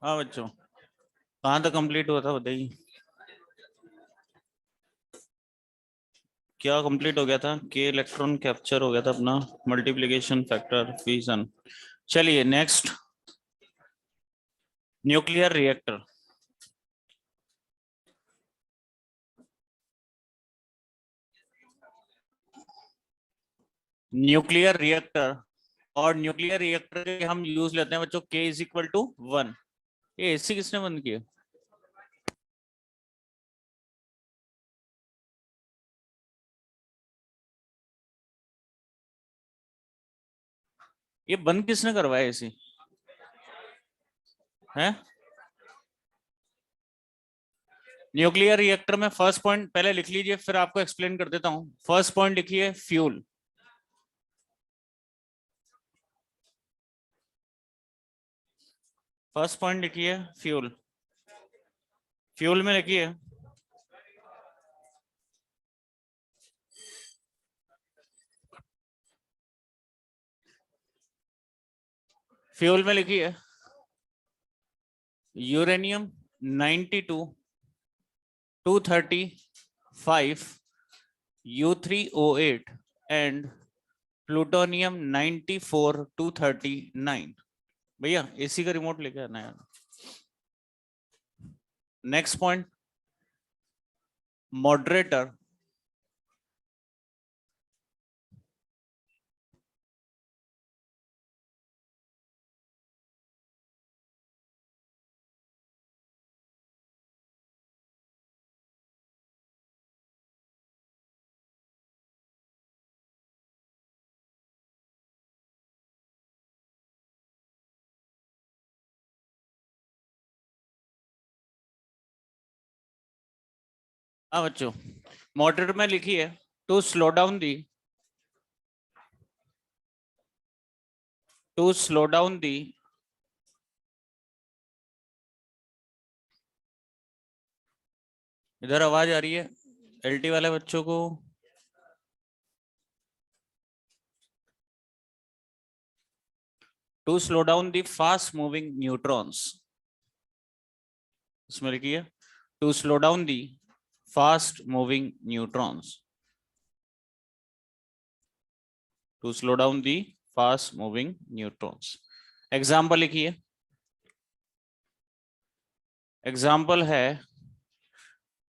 हाँ बच्चों, कहाँ तक कंप्लीट हुआ था बताइए। क्या कंप्लीट हो गया था? के इलेक्ट्रॉन कैप्चर हो गया था अपना, मल्टीप्लिकेशन फैक्टर फिजन। चलिए next, nuclear reactor. Nuclear reactor, और न्यूक्लियर रिएक्टर के हम यूज लेते हैं बच्चों के इज इक्वल टू 1। ये एसी किसने बंद किया? ये बंद किसने करवाया एसी है? न्यूक्लियर रिएक्टर में फर्स्ट पॉइंट पहले लिख लीजिए, फिर आपको एक्सप्लेन कर देता हूं। फर्स्ट पॉइंट लिखिए फ्यूल। फर्स्ट पॉइंट लिखिए फ्यूल। फ्यूल में लिखिए फ्यूल में लिखिए यूरेनियम 92 235 U3O8 एंड प्लूटोनियम 94 239। भैया एसी का रिमोट लेके आना यार। Next point, moderator. हाँ बच्चों, मॉडरेटर में लिखिए to slow down the to slow down the इधर आवाज आ रही है एलटी वाले बच्चों को? To slow down the fast moving neutrons. इसमें लिखिए to slow down the fast moving neutrons. To slow down the fast moving neutrons. Example लिखिए। एग्जाम्पल है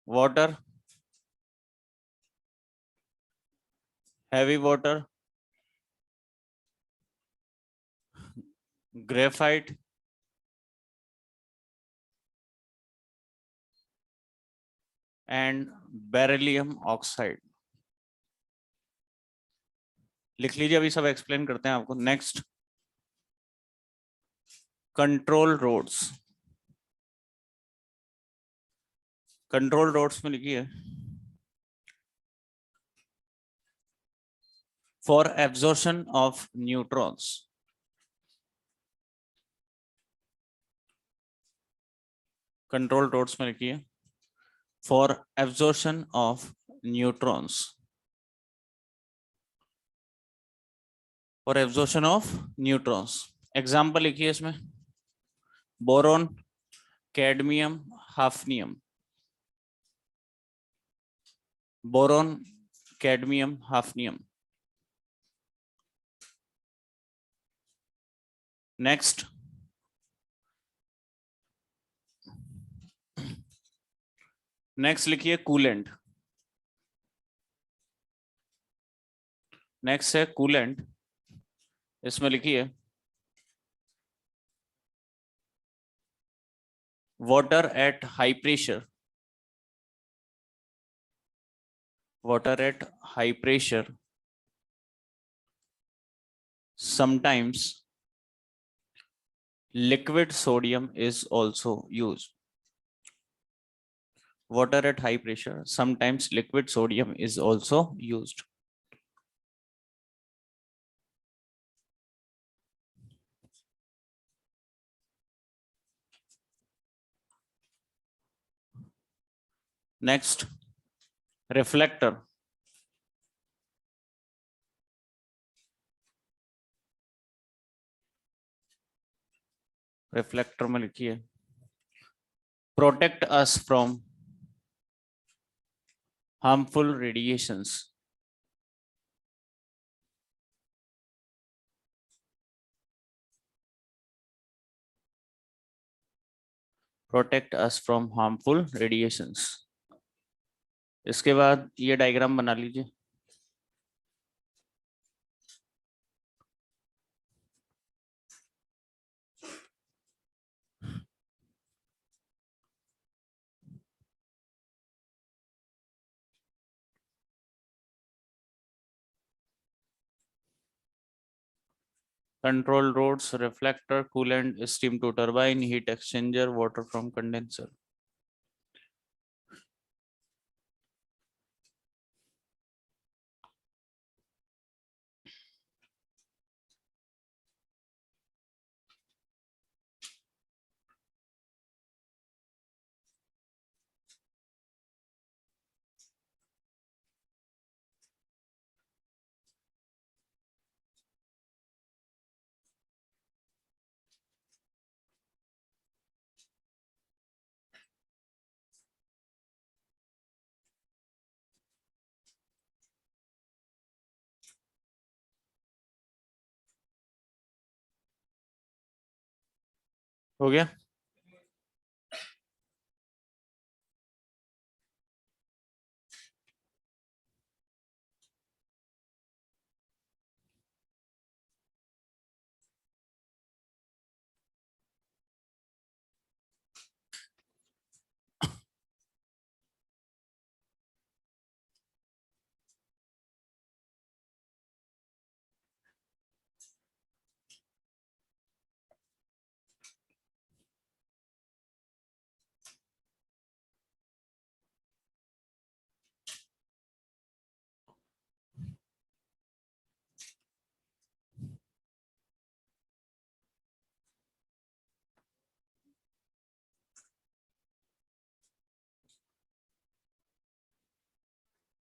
water, heavy water, graphite, and beryllium oxide. लिख लीजिए, अभी सब एक्सप्लेन करते हैं आपको। Next, control rods. Control rods में लिखिए for absorption of neutrons. Control rods में लिखिए for absorption of neutrons. For absorption of neutrons. Example लिखिए इसमें boron, cadmium, hafnium. Boron, cadmium, hafnium. Next, next लिखिए कूलेंट। नेक्स्ट है कूलेंट। इसमें लिखिए water at high pressure. Water at high pressure sometimes liquid sodium is also used. Water at high pressure, sometimes liquid sodium is also used. Next, reflector. Reflector में लिखिए protect us from harmful radiations. Protect us from harmful radiations. इसके बाद ये diagram बना लीजिए. Control rods, reflector, coolant, steam to turbine, heat exchanger, water from condenser. हो गया.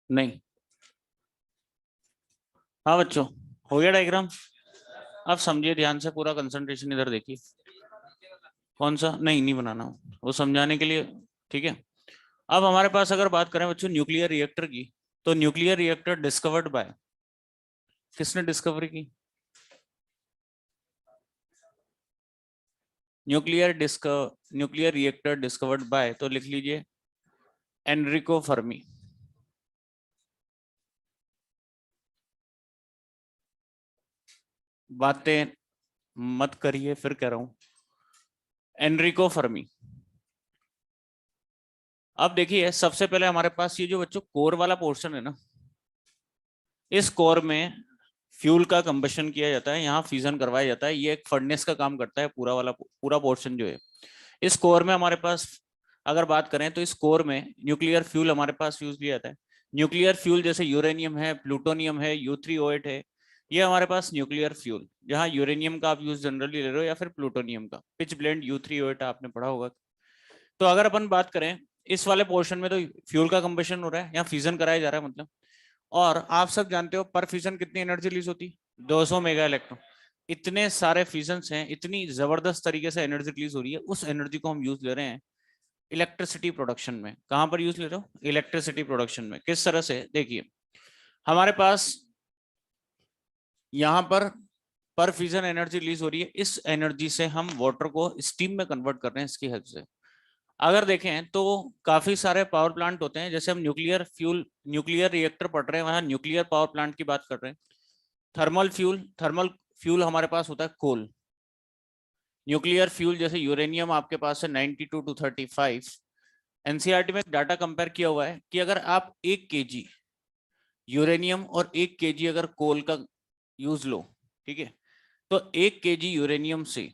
नहीं. हाँ बच्चों, हो गया डायग्राम. अब समझिए ध्यान से, पूरा कंसंट्रेशन इधर देखिए. कौन सा? नहीं बनाना, वो समझाने के लिए. ठीक है. अब हमारे पास अगर बात करें बच्चों न्यूक्लियर रिएक्टर की, तो न्यूक्लियर रिएक्टर डिस्कवर्ड बाय, किसने डिस्कवरी की? न्यूक्लियर रिएक्टर डिस्कवर्ड बाय, तो लिख लीजिए एनरिको फर्मी. बातें मत करिए, फिर कह रहा हूं एनरिको फर्मी. अब देखिए सबसे पहले हमारे पास ये जो बच्चों कोर वाला पोर्शन है ना, इस कोर में फ्यूल का कंबशन किया जाता है, यहाँ फ्यूजन करवाया जाता है. ये एक फर्नेस का काम करता है. पूरा पोर्शन जो है इस कोर में हमारे पास अगर बात करें तो इस कोर में न्यूक्लियर फ्यूल हमारे पास यूज किया जाता है. न्यूक्लियर फ्यूल जैसे यूरेनियम है, प्लूटोनियम है, U3O8 है, ये हमारे पास न्यूक्लियर फ्यूल. जहाँ यूरेनियम का आप यूज जनरली ले रहे हो या फिर प्लूटोनियम का, पिच ब्लेंड U3O8 आपने पढ़ा होगा. तो अगर अपन बात करें इस वाले पोर्शन में, तो फ्यूल का कंबशन हो रहा है, यहाँ फ्यूजन कराया जा रहा है मतलब. और आप सब जानते हो पर फ्यूजन कितनी एनर्जी रिलीज होती है? 200 मेगा इलेक्ट्रॉन. इतने सारे फ्यूजन्स हैं, इतनी जबरदस्त तरीके से एनर्जी रिलीज हो रही है. उस एनर्जी को हम यूज ले रहे हैं इलेक्ट्रिसिटी प्रोडक्शन में. कहां पर यूज ले रहे हो? इलेक्ट्रिसिटी प्रोडक्शन में. किस तरह से? देखिए हमारे पास यहाँ पर फ्यूजन एनर्जी रिलीज हो रही है. इस एनर्जी से हम वाटर को स्टीम में कन्वर्ट कर रहे हैं इसकी हेल्प से. अगर देखें तो काफी सारे पावर प्लांट होते हैं, जैसे हम न्यूक्लियर रिएक्टर पढ़ रहे हैं, वहां न्यूक्लियर पावर प्लांट की बात कर रहे हैं. थर्मल फ्यूल हमारे पास होता है कोल. न्यूक्लियर फ्यूल जैसे यूरेनियम आपके पास है 92 to 35. एनसीईआरटी में डाटा कंपेयर किया हुआ है कि अगर आप 1 kg यूरेनियम और 1 kg अगर कोल का यूज लो, ठीक है, तो 1 kg यूरेनियम से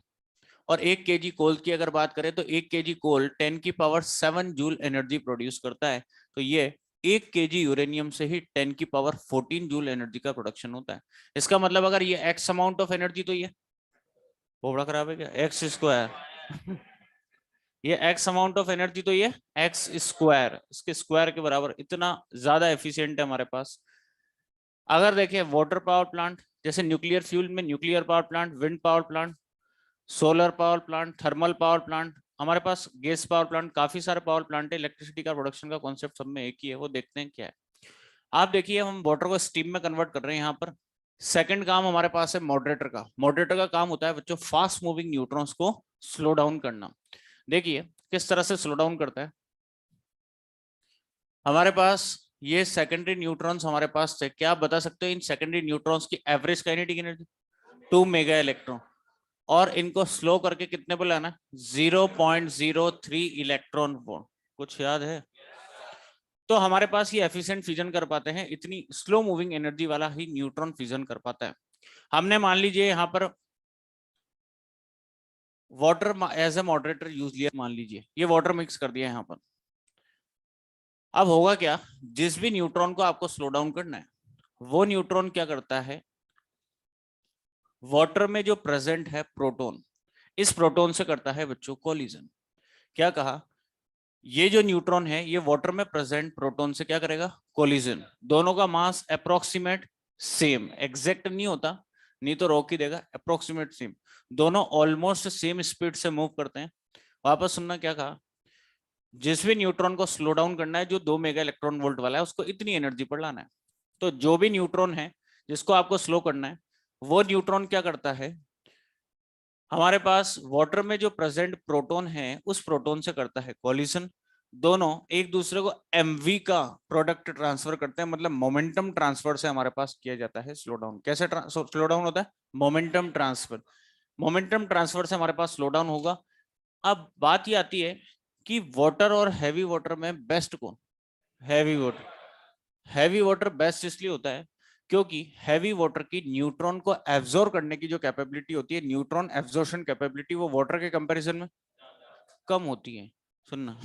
और 1 kg कोल की अगर बात करें तो 1 kg कोल 10⁻7 जूल एनर्जी प्रोड्यूस करता है. तो ये 1 kg यूरेनियम से ही 10⁻14 जूल एनर्जी का प्रोडक्शन होता है. इसका मतलब अगर ये एक्स अमाउंट ऑफ एनर्जी, तो ये बोबड़ा खराब है क्या? X square. ये एक्स अमाउंट ऑफ एनर्जी, तो ये एक्स स्क्वायर, इसके स्क्वायर के बराबर. इतना ज्यादा एफिशिएंट है हमारे पास. अगर देखें वाटर पावर प्लांट, जैसे न्यूक्लियर फ्यूल में nuclear power plant, wind power plant, solar power plant, thermal power plant, हमारे पास गैस पावर प्लांट, काफी सारे पावर प्लांट है, इलेक्ट्रिसिटी का प्रोडक्शन का कॉन्सेप्ट सब में एक ही है, वो देखते हैं क्या है। आप देखिए हम वाटर को स्टीम में कन्वर्ट कर रहे हैं यहाँ पर। सेकंड काम हमारे पास है मॉडरेटर का। मॉडरेटर का काम होता है बच्चों फास्ट मूविंग न्यूट्रॉन्स को स्लो डाउन करना। देखिए किस तरह से स्लो डाउन करता है। हमारे पास ये सेकेंडरी न्यूट्रॉन्स हमारे पास थे, क्या आप बता सकते हो इन सेकेंडरी न्यूट्रॉन्स की average kinetic energy? 2 mega electron. और इनको स्लो करके कितने पे लाना? 0.03 इलेक्ट्रॉन वोल्ट। कुछ याद है? तो हमारे पास ये एफिशिएंट फिजन कर पाते हैं, इतनी स्लो मूविंग एनर्जी वाला ही न्यूट्रॉन फिजन कर पाता है। हमने मान लीजिए यहाँ पर water as a moderator use लिया, मान लीजिए ये वाटर मिक्स कर दिया यहाँ पर। अब होगा क्या, जिस भी न्यूट्रॉन को आपको स्लो डाउन करना है वो न्यूट्रॉन क्या करता है, वाटर में जो प्रेजेंट है प्रोटॉन, इस प्रोटॉन से करता है बच्चों कोलिजन। क्या कहा, ये जो न्यूट्रॉन है ये वाटर में प्रेजेंट प्रोटॉन से क्या करेगा, कोलिजन। दोनों का मास अप्रोक्सीमेट सेम, एग्जैक्ट नहीं होता, नहीं तो रोक ही देगा, अप्रोक्सीमेट सेम। दोनों ऑलमोस्ट सेम स्पीड से मूव करते हैं। वापस सुनना क्या कहा, जिस भी न्यूट्रॉन को स्लो डाउन करना है जो 2 मेगा इलेक्ट्रॉन वोल्ट वाला है उसको इतनी एनर्जी पर लाना है। तो जो भी न्यूट्रॉन है जिसको आपको स्लो करना है वो न्यूट्रॉन क्या करता है, हमारे पास वाटर में जो प्रेजेंट प्रोटॉन है उस प्रोटॉन से करता है कोलिजन। दोनों एक दूसरे को mv का प्रोडक्ट ट्रांसफर करते हैं, मतलब मोमेंटम ट्रांसफर से हमारे पास किया जाता है स्लो डाउन। कैसे स्लो डाउन होता है? Momentum transfer. मोमेंटम ट्रांसफर से हमारे पास स्लो डाउन होगा। अब बात ये आती है कि वाटर और हैवी वाटर में बेस्ट कौन? Heavy water. Heavy water best इसलिए होता है क्योंकि हैवी वाटर की न्यूट्रॉन को एब्जॉर्ब करने की जो कैपेबिलिटी होती है, न्यूट्रॉन एब्जॉर्प्शन कैपेबिलिटी, वो वाटर के कंपैरिजन में कम होती है। सुनना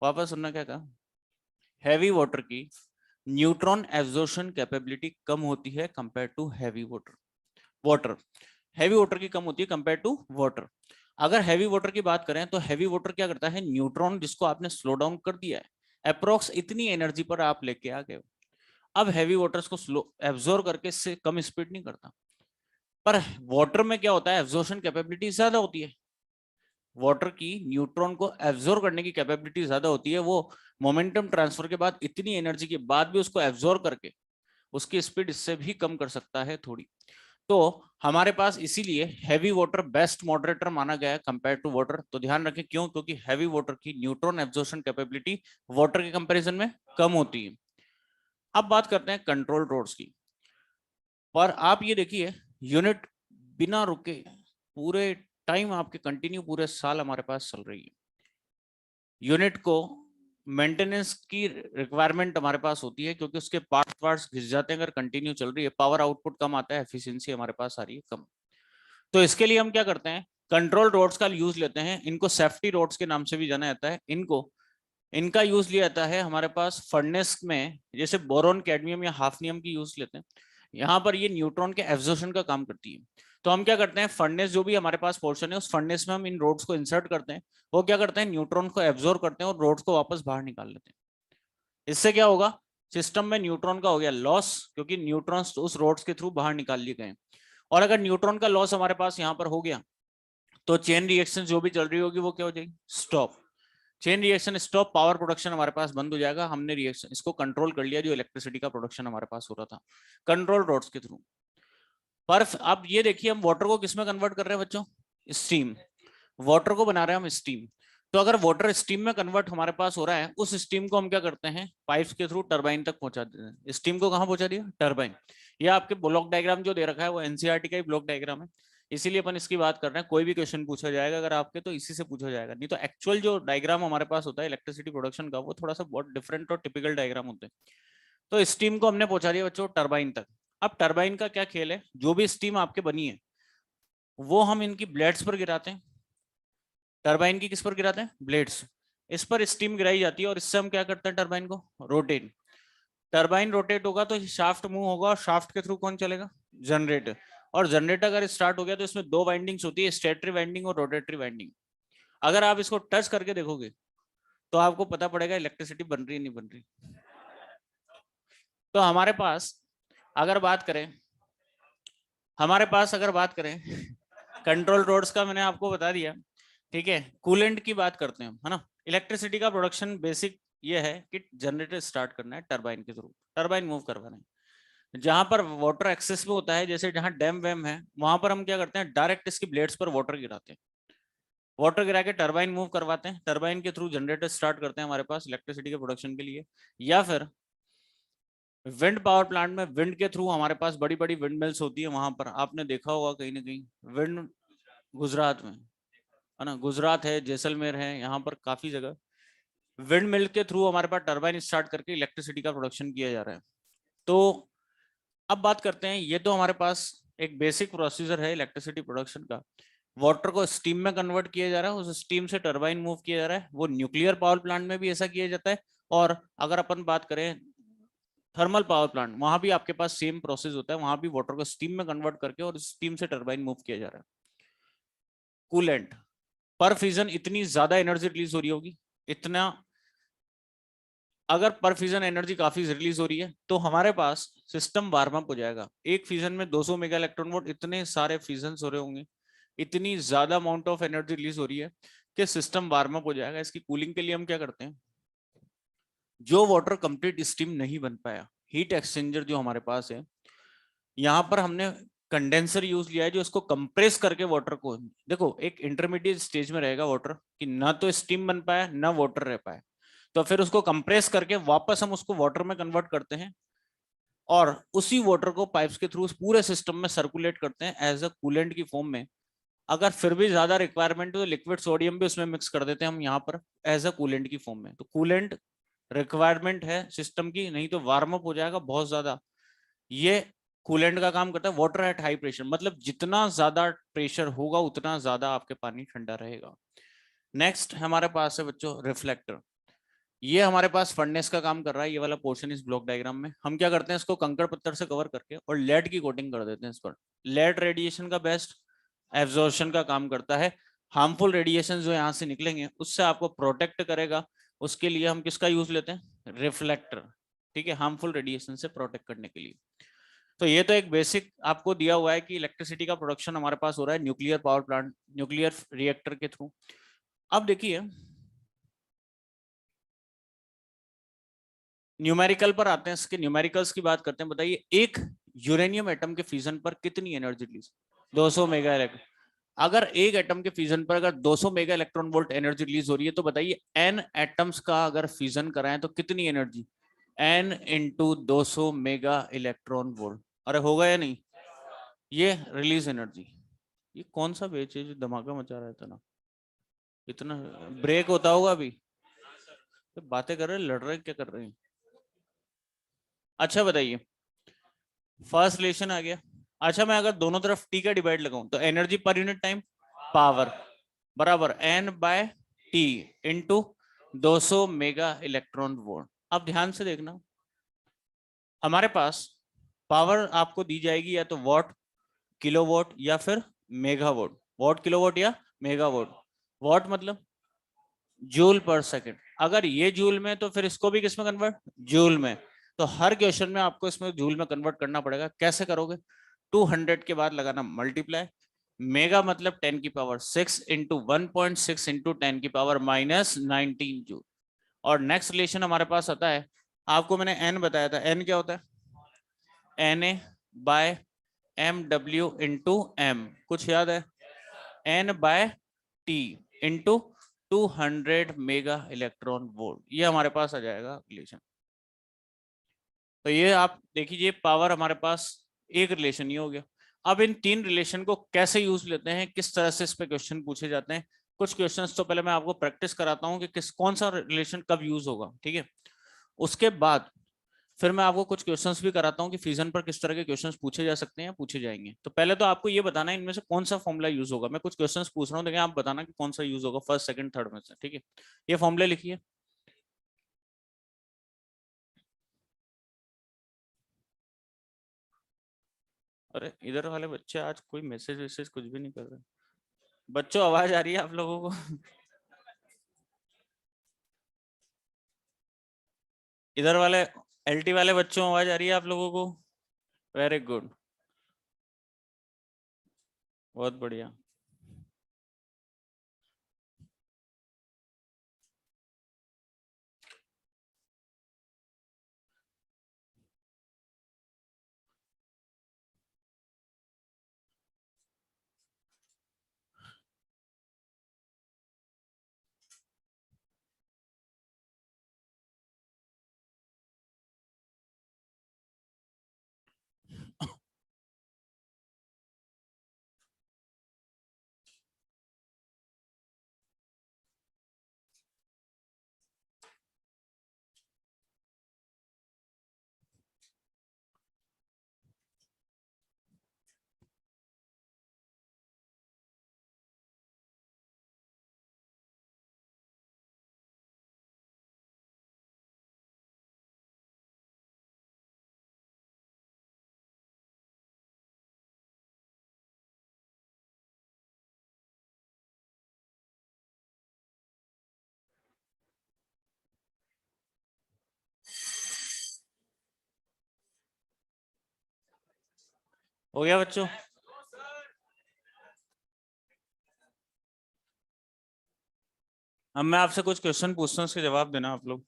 वापस सुनना क्या कहा, हैवी वाटर की न्यूट्रॉन एब्जॉर्प्शन कैपेबिलिटी कम होती है compare to heavy water. Water heavy water की कम होती है कंपेयर टू वाटर। अगर हैवी वाटर की बात करें तो हैवी वाटर क्या करता है, न्यूट्रॉन जिसको आपने स्लो डाउन कर दिया है अप्रोक्स इतनी एनर्जी पर आप लेके आ गए हो। अब हैवी वाटर्स को स्लो एब्जॉर्ब करके इससे कम स्पीड नहीं करता। पर वाटर में क्या होता है, एब्जॉर्प्शन कैपेबिलिटी ज्यादा होती है। वाटर की न्यूट्रॉन को एब्जॉर्ब करने की कैपेबिलिटी ज्यादा होती है। वो मोमेंटम ट्रांसफर के बाद इतनी एनर्जी के बाद भी उसको एब्जॉर्ब करके उसकी स्पीड इससे भी कम कर सकता है थोड़ी। तो हमारे पास इसीलिए हैवी वाटर बेस्ट मॉडरेटर माना गया है कंपेयर टू वाटर। तो ध्यान रखें क्यों, क्योंकि हैवी वाटर की न्यूट्रॉन एब्जॉर्प्शन कैपेबिलिटी वाटर के कंपैरिजन में कम होती है। अब बात करते हैं कंट्रोल रोड्स की। पर आप ये देखिए यूनिट बिना रुके पूरे टाइम आपके कंटिन्यू पूरे साल हमारे पास चल रही है। यूनिट को मेंटेनेंस की रिक्वायरमेंट हमारे पास होती है क्योंकि उसके पार्ट्स घिस जाते हैं अगर कंटिन्यू चल रही है, पावर आउटपुट कम आता है, एफिशिएंसी हमारे पास आ रही है कम। तो इसके लिए हम क्या करते हैं, कंट्रोल रोड्स का यूज लेते हैं। इनको सेफ्टी रोड्स के नाम से भी जाना जाता है। इनका यूज लिया जाता है हमारे पास फर्नेस में, जैसे बोरोन कैडमियम या हाफनियम की यूज लेते हैं। यहाँ पर ये न्यूट्रॉन के एब्जॉर्प्शन का काम करती है। तो हम क्या करते हैं, फर्नेस जो भी हमारे पास पोर्शन है उस फर्नेस में हम इन रोड्स को इंसर्ट करते हैं। वो क्या करते हैं, न्यूट्रॉन को एब्जॉर्ब करते हैं और रोड्स को वापस बाहर निकाल लेते हैं। इससे क्या होगा, सिस्टम में न्यूट्रॉन का हो गया लॉस, क्योंकि न्यूट्रॉन्स उस रोड्स के थ्रू बाहर निकाल लिए गए। और अगर न्यूट्रॉन का लॉस हमारे पास यहाँ पर हो गया तो चेन रिएक्शन जो भी चल रही होगी वो क्या हो जाएगी, stop. Chain reaction stop, power production हमारे पास बंद हो जाएगा। हमने रिएक्शन इसको कंट्रोल कर लिया, जो इलेक्ट्रिसिटी का प्रोडक्शन हमारे पास हो रहा था कंट्रोल रोड्स के थ्रू। पर अब ये देखिए हम वाटर को किसमें कन्वर्ट कर रहे हैं बच्चों, स्टीम। वाटर को बना रहे हैं हम स्टीम। तो अगर वाटर स्टीम में कन्वर्ट हमारे पास हो रहा है, उस स्टीम को हम क्या करते हैं, पाइप्स के थ्रू टरबाइन तक पहुंचा देते हैं। स्टीम को कहां पहुंचा दिया, टरबाइन। ये आपके ब्लॉक डायग्राम जो दे रखा है वो एनसीईआरटी का ही ब्लॉक डायग्राम है, इसीलिए अपन इसकी बात कर रहे हैं। कोई भी क्वेश्चन पूछा जाएगा अगर आपके तो इसी से पूछा जाएगा, नहीं तो एक्चुअल जो डायग्राम हमारे पास होता है इलेक्ट्रिसिटी प्रोडक्शन का वो थोड़ा सा बहुत डिफरेंट और टिपिकल डायग्राम होते हैं। तो स्टीम को हमने पहुंचा दिया बच्चों टरबाइन तक। अब टरबाइन का क्या खेल है, जो भी स्टीम आपके बनी है वो हम इनकी ब्लेड्स पर गिराते हैं। टरबाइन की किस पर गिराते हैं, ब्लेड्स। इस पर स्टीम गिराई जाती है और इससे हम क्या करते हैं, टरबाइन को रोटेट। टरबाइन रोटेट होगा तो शाफ्ट मूव होगा और शाफ्ट के थ्रू कौन चलेगा, जनरेटर। और जनरेटर अगर स्टार्ट हो गया तो इसमें दो वाइंडिंग्स होती है, स्टेटरी वाइंडिंग और रोटेटरी वाइंडिंग। अगर आप इसको टच करके देखोगे तो आपको पता पड़ेगा इलेक्ट्रिसिटी बन रही है नहीं बन रही। तो हमारे पास अगर बात करें कंट्रोल रोड्स का, मैंने आपको बता दिया। ठीक है, कूलेंट की बात करते हैं, है ना। इलेक्ट्रिसिटी का प्रोडक्शन बेसिक ये है कि जनरेटर स्टार्ट करना है टरबाइन के थ्रू, टरबाइन मूव करवाना है। जहां पर वाटर एक्सेस में होता है, जैसे जहां डैम वैम है, वहां पर हम क्या करते हैं, डायरेक्ट इसकी ब्लेड्स पर वाटर गिराते हैं, वाटर गिरा के टरबाइन मूव करवाते हैं, टरबाइन के थ्रू जनरेटर स्टार्ट करते हैं हमारे पास इलेक्ट्रिसिटी के प्रोडक्शन के लिए। या फिर विंड पावर प्लांट में विंड के थ्रू हमारे पास बड़ी बड़ी विंड मिल्स होती है, वहां पर आपने देखा होगा कहीं ना कहीं विंड, गुजरात में, है ना, गुजरात है, जैसलमेर है, यहाँ पर काफी जगह विंड मिल के थ्रू हमारे पास टरबाइन स्टार्ट करके इलेक्ट्रिसिटी का प्रोडक्शन किया जा रहा है। तो अब बात करते हैं, ये तो हमारे पास एक बेसिक प्रोसीजर है इलेक्ट्रिसिटी प्रोडक्शन का। वाटर को स्टीम में कन्वर्ट किया जा रहा है, उस स्टीम से टरबाइन मूव किया जा रहा है, वो न्यूक्लियर पावर प्लांट में भी ऐसा किया जाता है। और अगर अपन बात करें थर्मल पावर प्लांट, वहां भी आपके पास सेम प्रोसेस होता है, वहां भी वाटर को स्टीम में कन्वर्ट करके और स्टीम से टरबाइन मूव किया जा रहा है। कूलेंट पर फ्यूजन इतनी ज्यादा एनर्जी रिलीज हो रही होगी, इतना, अगर पर फ्यूजन एनर्जी काफी रिलीज हो रही है तो हमारे पास सिस्टम वार्म अप हो जाएगा। एक फ्यूजन में 200 मेगा इलेक्ट्रॉन वोल्ट, इतने सारे फ्यूजन हो रहे होंगे, इतनी ज्यादा अमाउंट ऑफ एनर्जी रिलीज हो रही है कि सिस्टम वार्म अप हो जाएगा। इसकी कूलिंग के लिए हम क्या करते हैं, जो वाटर कंप्लीट स्टीम नहीं बन पाया, हीट एक्सचेंजर जो हमारे पास है, यहाँ पर हमने कंडेंसर यूज लिया है जो इसको कंप्रेस करके वाटर को, देखो एक इंटरमीडिएट स्टेज में रहेगा वाटर कि ना तो स्टीम बन पाया ना वाटर रह पाया, तो फिर उसको कंप्रेस करके वापस हम उसको वाटर में कन्वर्ट करते हैं और उसी वाटर को पाइप्स के थ्रू पूरे सिस्टम में सर्कुलेट करते हैं एज अ कूलेंट की फॉर्म में। अगर फिर भी ज्यादा रिक्वायरमेंट है तो लिक्विड सोडियम भी उसमें मिक्स कर देते हैं हम यहाँ पर एज अ कूलेंट की फॉर्म में। तो कूलेंट रिक्वायरमेंट है सिस्टम की, नहीं तो वार्म अप हो जाएगा बहुत ज्यादा। ये कूलेंट का काम करता है वाटर एट हाई प्रेशर, मतलब जितना ज्यादा प्रेशर होगा उतना ज्यादा आपके पानी ठंडा रहेगा। नेक्स्ट हमारे पास है बच्चों रिफ्लेक्टर। ये हमारे पास फर्नेस का काम कर रहा है, ये वाला पोर्शन इस ब्लॉक डायग्राम में। हम क्या करते हैं, इसको कंकड़ पत्थर से कवर करके और लेड की कोटिंग कर देते हैं इस पर। लेड रेडिएशन का बेस्ट एब्जॉर्प्शन का काम करता है, हार्मफुल रेडिएशन जो यहाँ से निकलेंगे उससे आपको प्रोटेक्ट करेगा। उसके लिए हम किसका यूज लेते हैं, रिफ्लेक्टर, ठीक है, हार्मफुल रेडिएशन से प्रोटेक्ट करने के लिए। तो ये तो एक बेसिक आपको दिया हुआ है कि इलेक्ट्रिसिटी का प्रोडक्शन हमारे पास हो रहा है nuclear power plant, nuclear reactor के थ्रू। अब देखिए न्यूमेरिकल पर आते हैं, इसके न्यूमेरिकल्स की बात करते हैं। बताइए एक यूरेनियम एटम के फ्यूजन पर कितनी एनर्जी रिलीज, 200 मेगा इलेक्ट्रॉन। अगर एक एटम के फ्यूजन पर अगर 200 mega electron volt energy release हो रही है, तो बताइए एन एटम्स का अगर फ्यूजन कराएं तो कितनी energy, N into 200 mega electron volt. अरे होगा या नहीं, ये रिलीज एनर्जी। ये कौन सा बेच है जो धमाका मचा रहा है इतना, इतना ब्रेक होता होगा अभी, तो बातें कर रहे हैं, लड़ रहे हैं, क्या कर रहे हैं। अच्छा बताइए, फर्स्ट रिलेशन आ गया। अच्छा मैं अगर दोनों तरफ टी का डिवाइड लगाऊं तो energy per unit time power बराबर N by T into 200 mega electron volt. अब ध्यान से देखना, हमारे पास पावर आपको दी जाएगी या तो वॉट, किलोवाट या फिर मेगावाट, वॉट किलोवाट या मेगावाट। वॉट मतलब जूल पर सेकंड, अगर ये जूल में तो फिर इसको भी किस में कन्वर्ट, जूल में। तो हर क्वेश्चन में आपको इसमें जूल में कन्वर्ट करना पड़ेगा। कैसे करोगे, 200 के बाद लगाना मल्टीप्लाई, मेगा मतलब 10 की पावर 6 इंटू 1.6 इंटू 10 की पावर -19 जूल। और नेक्स्ट रिलेशन हमारे पास आता है, आपको मैंने एन बताया था, एन क्या होता है, N A by M W into M, कुछ याद है, N by T into 200 mega electron volt, ये हमारे पास आ जाएगा रिलेशन। तो ये आप देखिए पावर हमारे पास एक रिलेशन ही हो गया। अब इन तीन रिलेशन को कैसे यूज लेते हैं, किस तरह से इस पे क्वेश्चन पूछे जाते हैं, कुछ क्वेश्चंस तो पहले मैं आपको प्रैक्टिस कराता हूँ कि किस कौन सा रिलेशन कब यूज होगा, ठीक है। उसके बाद फिर मैं आपको कुछ क्वेश्चंस भी कराता हूँ कि फ्यूजन पर किस तरह के क्वेश्चंस पूछे जा सकते हैं, पूछे जाएंगे। तो पहले तो आपको ये बताना है इनमें से कौन सा फॉर्मूला यूज होगा। मैं कुछ क्वेश्चंस पूछ रहा हूँ, देखिए आप बताना कि कौन सा यूज होगा फर्स्ट सेकंड थर्ड में से, ठीक है। ये फॉर्मूले लिखिए, अरे इधर वाले बच्चे आज कोई मैसेज वैसेज कुछ भी नहीं कर रहे। बच्चों आवाज आ रही है आप लोगों को इधर वाले एलटी वाले बच्चों आवाज आ रही है आप लोगों को, वेरी गुड, बहुत बढ़िया। हो गया बच्चों? अब मैं आपसे कुछ क्वेश्चन पूछता हूँ, उसके जवाब देना आप लोग।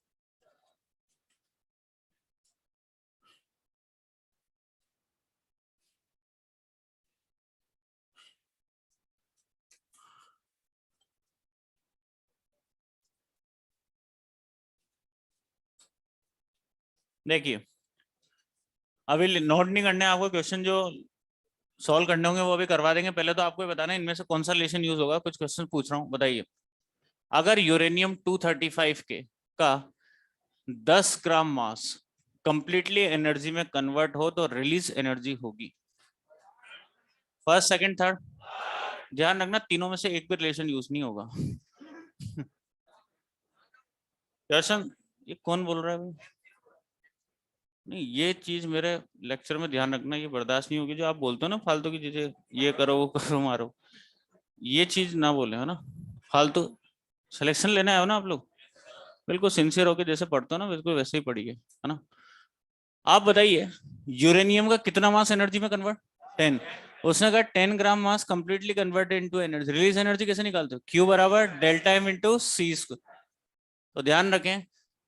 देखिए, अभी नोट नहीं करने आपको, क्वेश्चन जो सॉल्व करने होंगे वो भी करवा देंगे। पहले तो आपको ये बताना है इनमें से कौन सा रिलेशन यूज होगा। कुछ क्वेश्चन पूछ रहा हूँ, बताइए। अगर यूरेनियम 235 के का 10 ग्राम मास कंप्लीटली एनर्जी में कन्वर्ट हो तो रिलीज एनर्जी होगी। First, second, third. ध्यान रखना तीनों में से एक भी रिलेशन यूज नहीं होगा। क्वेश्चन, ये कौन बोल रहा है भाई? नहीं, ये चीज मेरे लेक्चर में ध्यान रखना, ये बर्दाश्त नहीं होगी जो आप बोलते हो ना फालतू की चीजें, ये करो वो करो मारो, ये चीज ना बोले, है ना। फालतू सिलेक्शन लेना है ना आप लोग, बिल्कुल सिंसियर होके जैसे पढ़ते हो ना बिल्कुल वैसे ही पढ़िए, है ना। आप बताइए, यूरेनियम का कितना मास एनर्जी में कन्वर्ट? 10। उसने कहा 10 gram mass completely converted into energy. Release energy कैसे निकालते हो? क्यू बराबर delta M into C square. तो ध्यान रखें,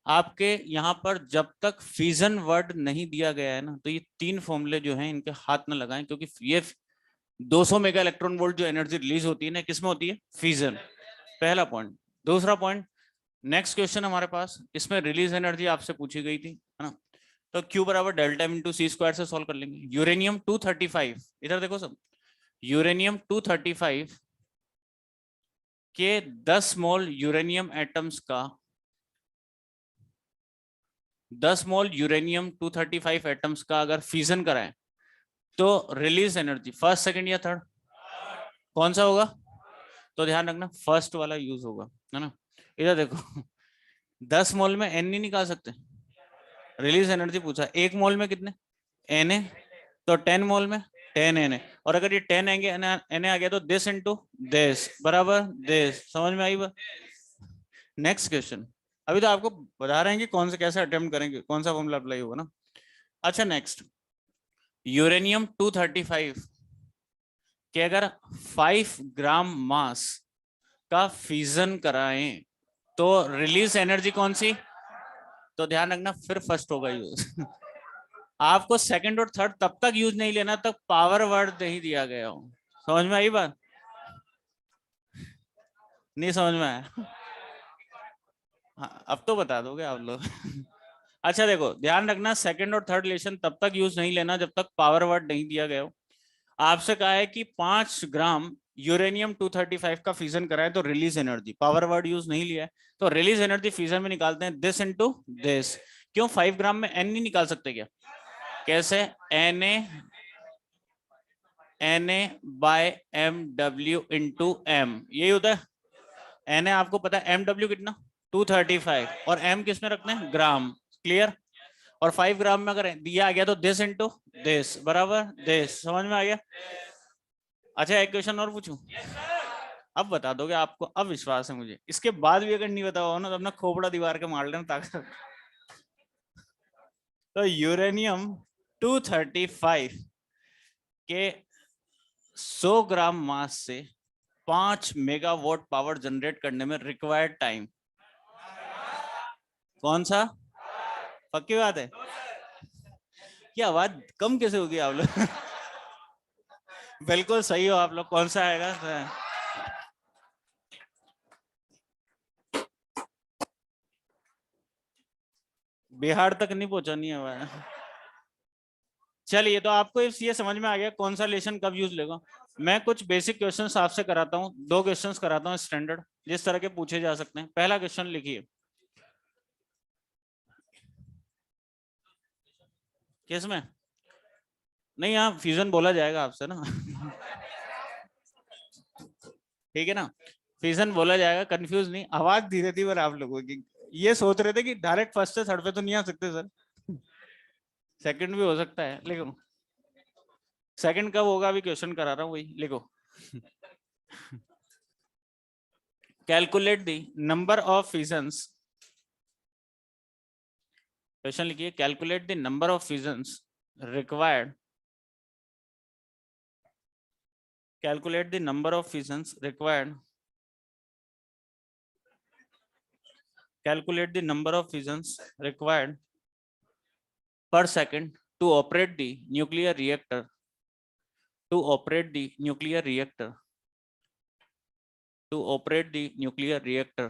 आपके यहाँ पर जब तक फिजन वर्ड नहीं दिया गया है ना, तो ये तीन फॉर्मूले जो हैं इनके हाथ न लगाएं, क्योंकि ये 200 मेगा इलेक्ट्रॉन वोल्ट जो एनर्जी रिलीज होती है ना, किसमें होती है? फिजन। पहला पॉइंट। दूसरा पॉइंट, नेक्स्ट क्वेश्चन हमारे पास, इसमें रिलीज एनर्जी आपसे पूछी गई थी, है ना। तो Q बराबर डेल्टा इंटू सी स्क्वायर से सॉल्व कर लेंगे। यूरेनियम 235, इधर देखो सब, यूरेनियम 235 के 10 मोल यूरेनियम एटम्स का, 10 मोल यूरेनियम 235 एटम्स का अगर फ्यूजन कराएं तो रिलीज एनर्जी फर्स्ट, सेकंड या थर्ड कौन सा होगा? तो ध्यान रखना फर्स्ट वाला यूज होगा, है ना। इधर देखो, 10 मोल में एन नहीं निकाल सकते, रिलीज एनर्जी पूछा, एक मोल में कितने? N A. तो 10 मोल में 10 एन ए, और अगर ये 10 एन ए आ गया तो दिस इंटू दिस बराबर दिस। समझ में आई बात? Next question. अभी तो आपको बता रहे हैं कि कौन से कैसे अटेम्प्ट करेंगे, कौन सा फॉर्मूला अप्लाई होगा ना। अच्छा, नेक्स्ट, यूरेनियम 235 के अगर 5 ग्राम मास का फ्यूजन कराएं तो रिलीज एनर्जी कौन सी? तो ध्यान रखना फिर फर्स्ट होगा यूज। आपको सेकंड और थर्ड तब तक यूज नहीं लेना तब पावर वर्ड नहीं दिया गया हो। समझ में आई बात? नहीं समझ में आया? हाँ, अब तो बता दोगे आप लोग। अच्छा देखो, ध्यान रखना सेकंड और थर्ड रिलेशन तब तक यूज नहीं लेना जब तक पावर वर्ड नहीं दिया गया हो। आपसे कहा है कि 5 ग्राम यूरेनियम 235 का फ्यूजन कराए तो release energy, power word use नहीं लिया है, तो रिलीज एनर्जी फ्यूजन में निकालते हैं दिस इनटू दिस। क्यों 5 ग्राम में एन नहीं निकाल सकते क्या? कैसे? N A by M W into M, यही होता है। एन ए आपको पता है, एम डब्ल्यू कितना? 235, और एम किस में रखते हैं? ग्राम। क्लियर? और 5 ग्राम में अगर दिया आ गया तो दिस इंटू दिस बराबर दिस। समझ में आ गया? अच्छा, एक क्वेश्चन और पूछूं? अब बता दोगे, आपको अब विश्वास है मुझे, इसके बाद भी अगर नहीं बता हो ना तो अपना खोपड़ा दीवार के मार लेना ताकत। तो यूरेनियम 235 के 100 ग्राम मास से 5 मेगावाट पावर जनरेट करने में रिक्वायर्ड टाइम कौन सा? पक्की बात है? क्या आवाज कम कैसे होगी आप लोग? बिल्कुल सही हो आप लोग। कौन सा आएगा? बिहार तक नहीं पहुंचा, नहीं आवाज। चलिए, तो आपको ये समझ में आ गया कौन सा रिलेशन कब यूज लेगा। मैं कुछ बेसिक क्वेश्चंस आपसे कराता हूँ, दो क्वेश्चंस कराता हूँ स्टैंडर्ड, जिस तरह के पूछे जा सकते हैं। पहला क्वेश्चन लिखिए, किस में? नहीं, यहाँ फ्यूजन बोला जाएगा आपसे ना। ठीक है ना, फ्यूजन बोला जाएगा, कंफ्यूज नहीं। आवाज धीरे धीरे आप लोगों की, ये सोच रहे थे कि डायरेक्ट फर्स्ट से थर्ड पे तो नहीं आ सकते सर, सेकंड भी हो सकता है। लिखो, सेकंड कब होगा अभी क्वेश्चन करा रहा हूँ, वही लिखो। Calculate the number of fusions, question लिखिए, calculate the number of fusions required Calculate the number of fissions required. Calculate the number of fissions required per second to operate the nuclear reactor. To operate the nuclear reactor. To operate the nuclear reactor.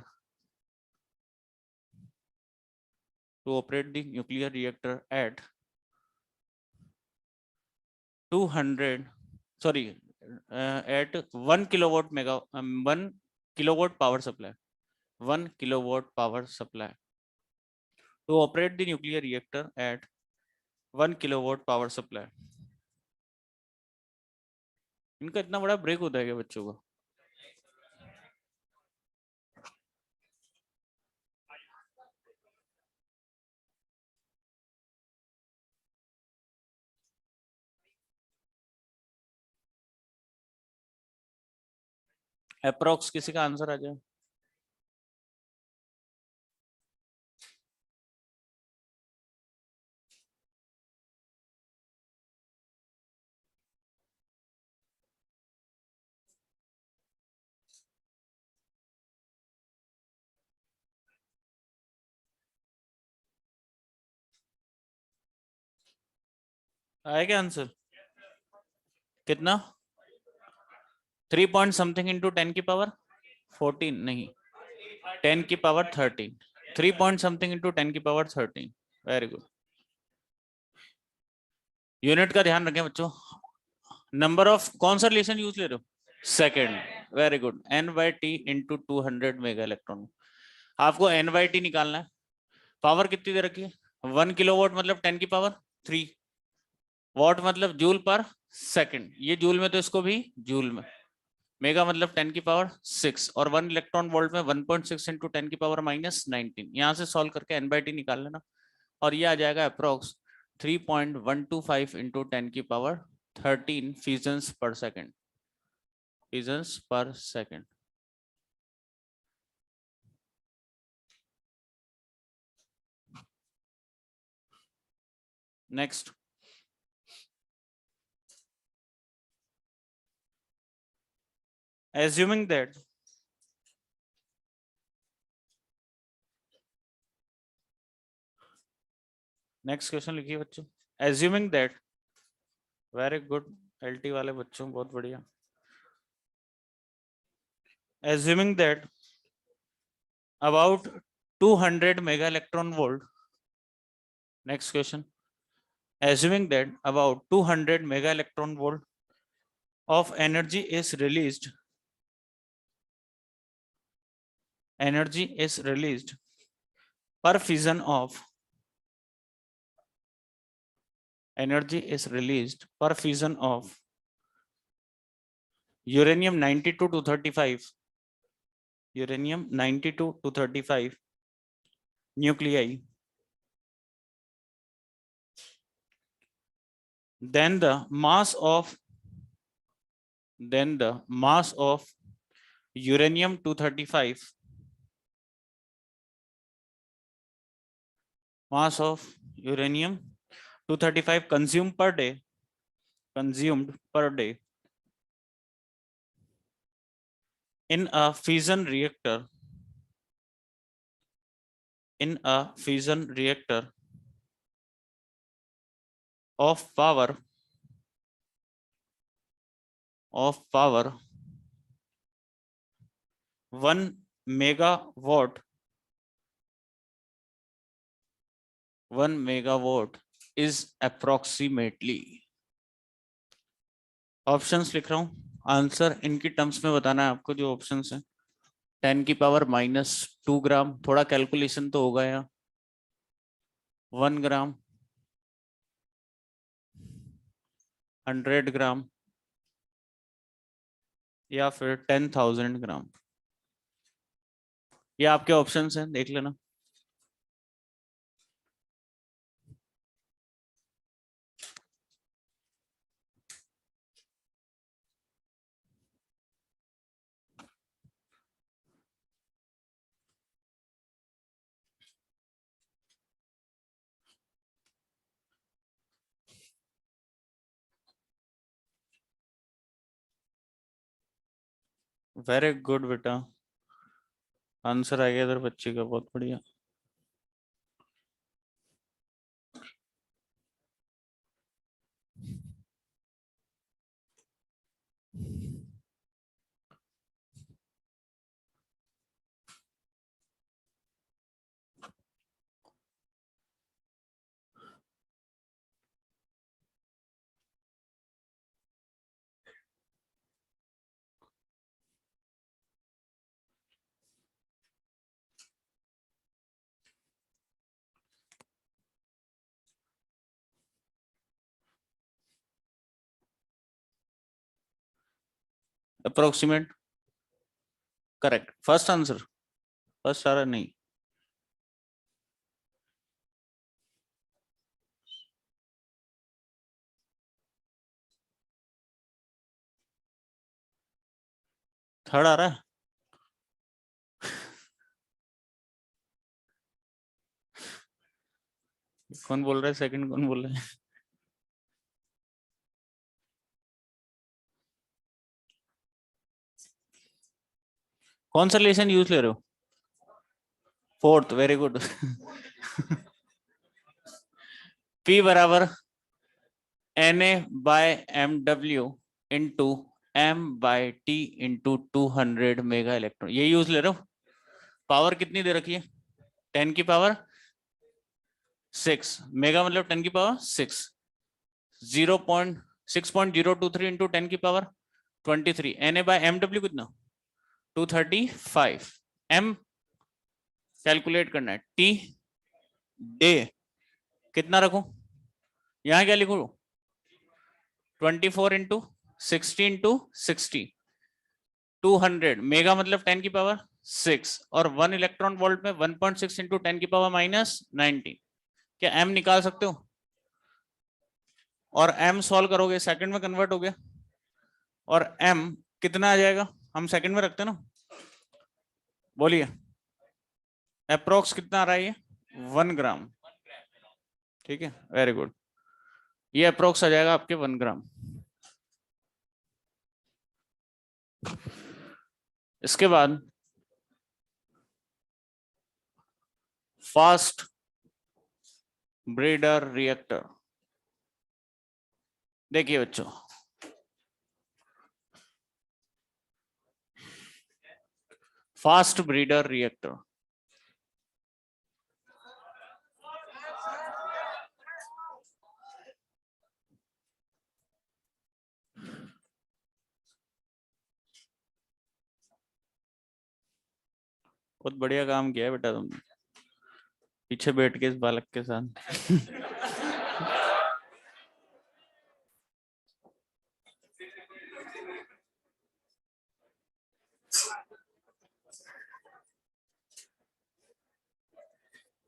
To operate the nuclear reactor at 200. Sorry, at 1 kilowatt 1 kilowatt power supply. 1 kilowatt power supply. To operate the nuclear reactor at 1 kilowatt power supply. इनका इतना बड़ा break होता है क्या बच्चों का? Approx किसी का आंसर आ जाए? आया क्या आंसर? कितना? 3 पॉइंट समथिंग इंटू 10 की पावर 14 नहीं, 10 की पावर 13. 3 पॉइंट समथिंग इंटू 10 की पावर 13. Very good. यूनिट का ध्यान रखें बच्चों. नंबर ऑफ कौन सा रिलेशन यूज ले रहे हो? Second. Very good. n by T into 200 mega electron. आपको n बाई टी निकालना है. पावर कितनी दे रखी है? 1 किलोवाट मतलब 10 की पावर 3. वॉट मतलब जूल पर सेकंड. ये जूल में तो इसको भी जूल में. मेगा मतलब 10 की पावर 6 और 1 इलेक्ट्रॉन वोल्ट में 1.6 इंटू 10 की पावर -19. यहाँ से सॉल्व करके n बाई टी निकाल लेना और ये आ जाएगा अप्रोक्स 3.125 इंटू 10 की पावर 13 फ्यूजन्स पर सेकंड. फ्यूजन्स पर second. Next. assuming that next question लिखिए बच्चों. assuming that. Very good. LT वाले बच्चों बहुत बढ़िया. assuming that about 200 mega electron volt. Next question. Assuming that about 200 mega electron volt of energy is released. Energy is released per fission of. Energy is released per fission of uranium 92 to 35. Uranium 92 to 35 nuclei. Then the mass of uranium 235. Mass of uranium 235 consumed per day. Consumed per day in a fission reactor. In a fission reactor of power 1 megawatt. 1 megawatt is approximately. Options लिख रहा हूं. Answer इनकी terms में बताना है आपको. जो options हैं 10 की पावर -2 ग्राम. थोड़ा कैलकुलेशन तो होगा यहाँ. 1 ग्राम, 100 ग्राम या फिर 10,000 ग्राम. ये आपके ऑप्शंस हैं, देख लेना. वेरी गुड बेटा, आंसर आ गया इधर बच्चे का, बहुत बढ़िया। Approximate, correct, first answer, first सारा नहीं। थर्ड आ रहा है। कौन बोल रहा है सेकंड, कौन बोल रहा है? कौन सा रिलेशन यूज ले रहे हो? Fourth, very good. P बराबर Na/mw into m/t into 200 mega electron, ये यूज ले रहे हो। पावर कितनी दे रखी है? 10 की पावर 6, मेगा मतलब 10 की पावर 6, 0.6.023 इंटू 10 की पावर 23। Na/mw कितना? 235। m कैलकुलेट करना है, t डे कितना रखूं? यहाँ क्या लिखूं? 24 इंटू 60 इंटू 60, 200 मेगा मतलब 10 की पावर 6, और 1 इलेक्ट्रॉन वोल्ट में 1.6 इंटू 10 की पावर -19। क्या m निकाल सकते हो? और m सॉल्व करोगे सेकंड में कन्वर्ट हो गया, और m कितना आ जाएगा? हम सेकंड में रखते हैं ना, बोलिए अप्रोक्स कितना आ रहा है ये? 1 ग्राम। ठीक है, वेरी गुड, ये अप्रोक्स आ जाएगा आपके 1 ग्राम। इसके बाद फास्ट ब्रीडर रिएक्टर, देखिए बच्चों, फास्ट ब्रीडर रिएक्टर, बहुत बढ़िया काम किया है बेटा तुमने, पीछे बैठ के इस बालक के साथ।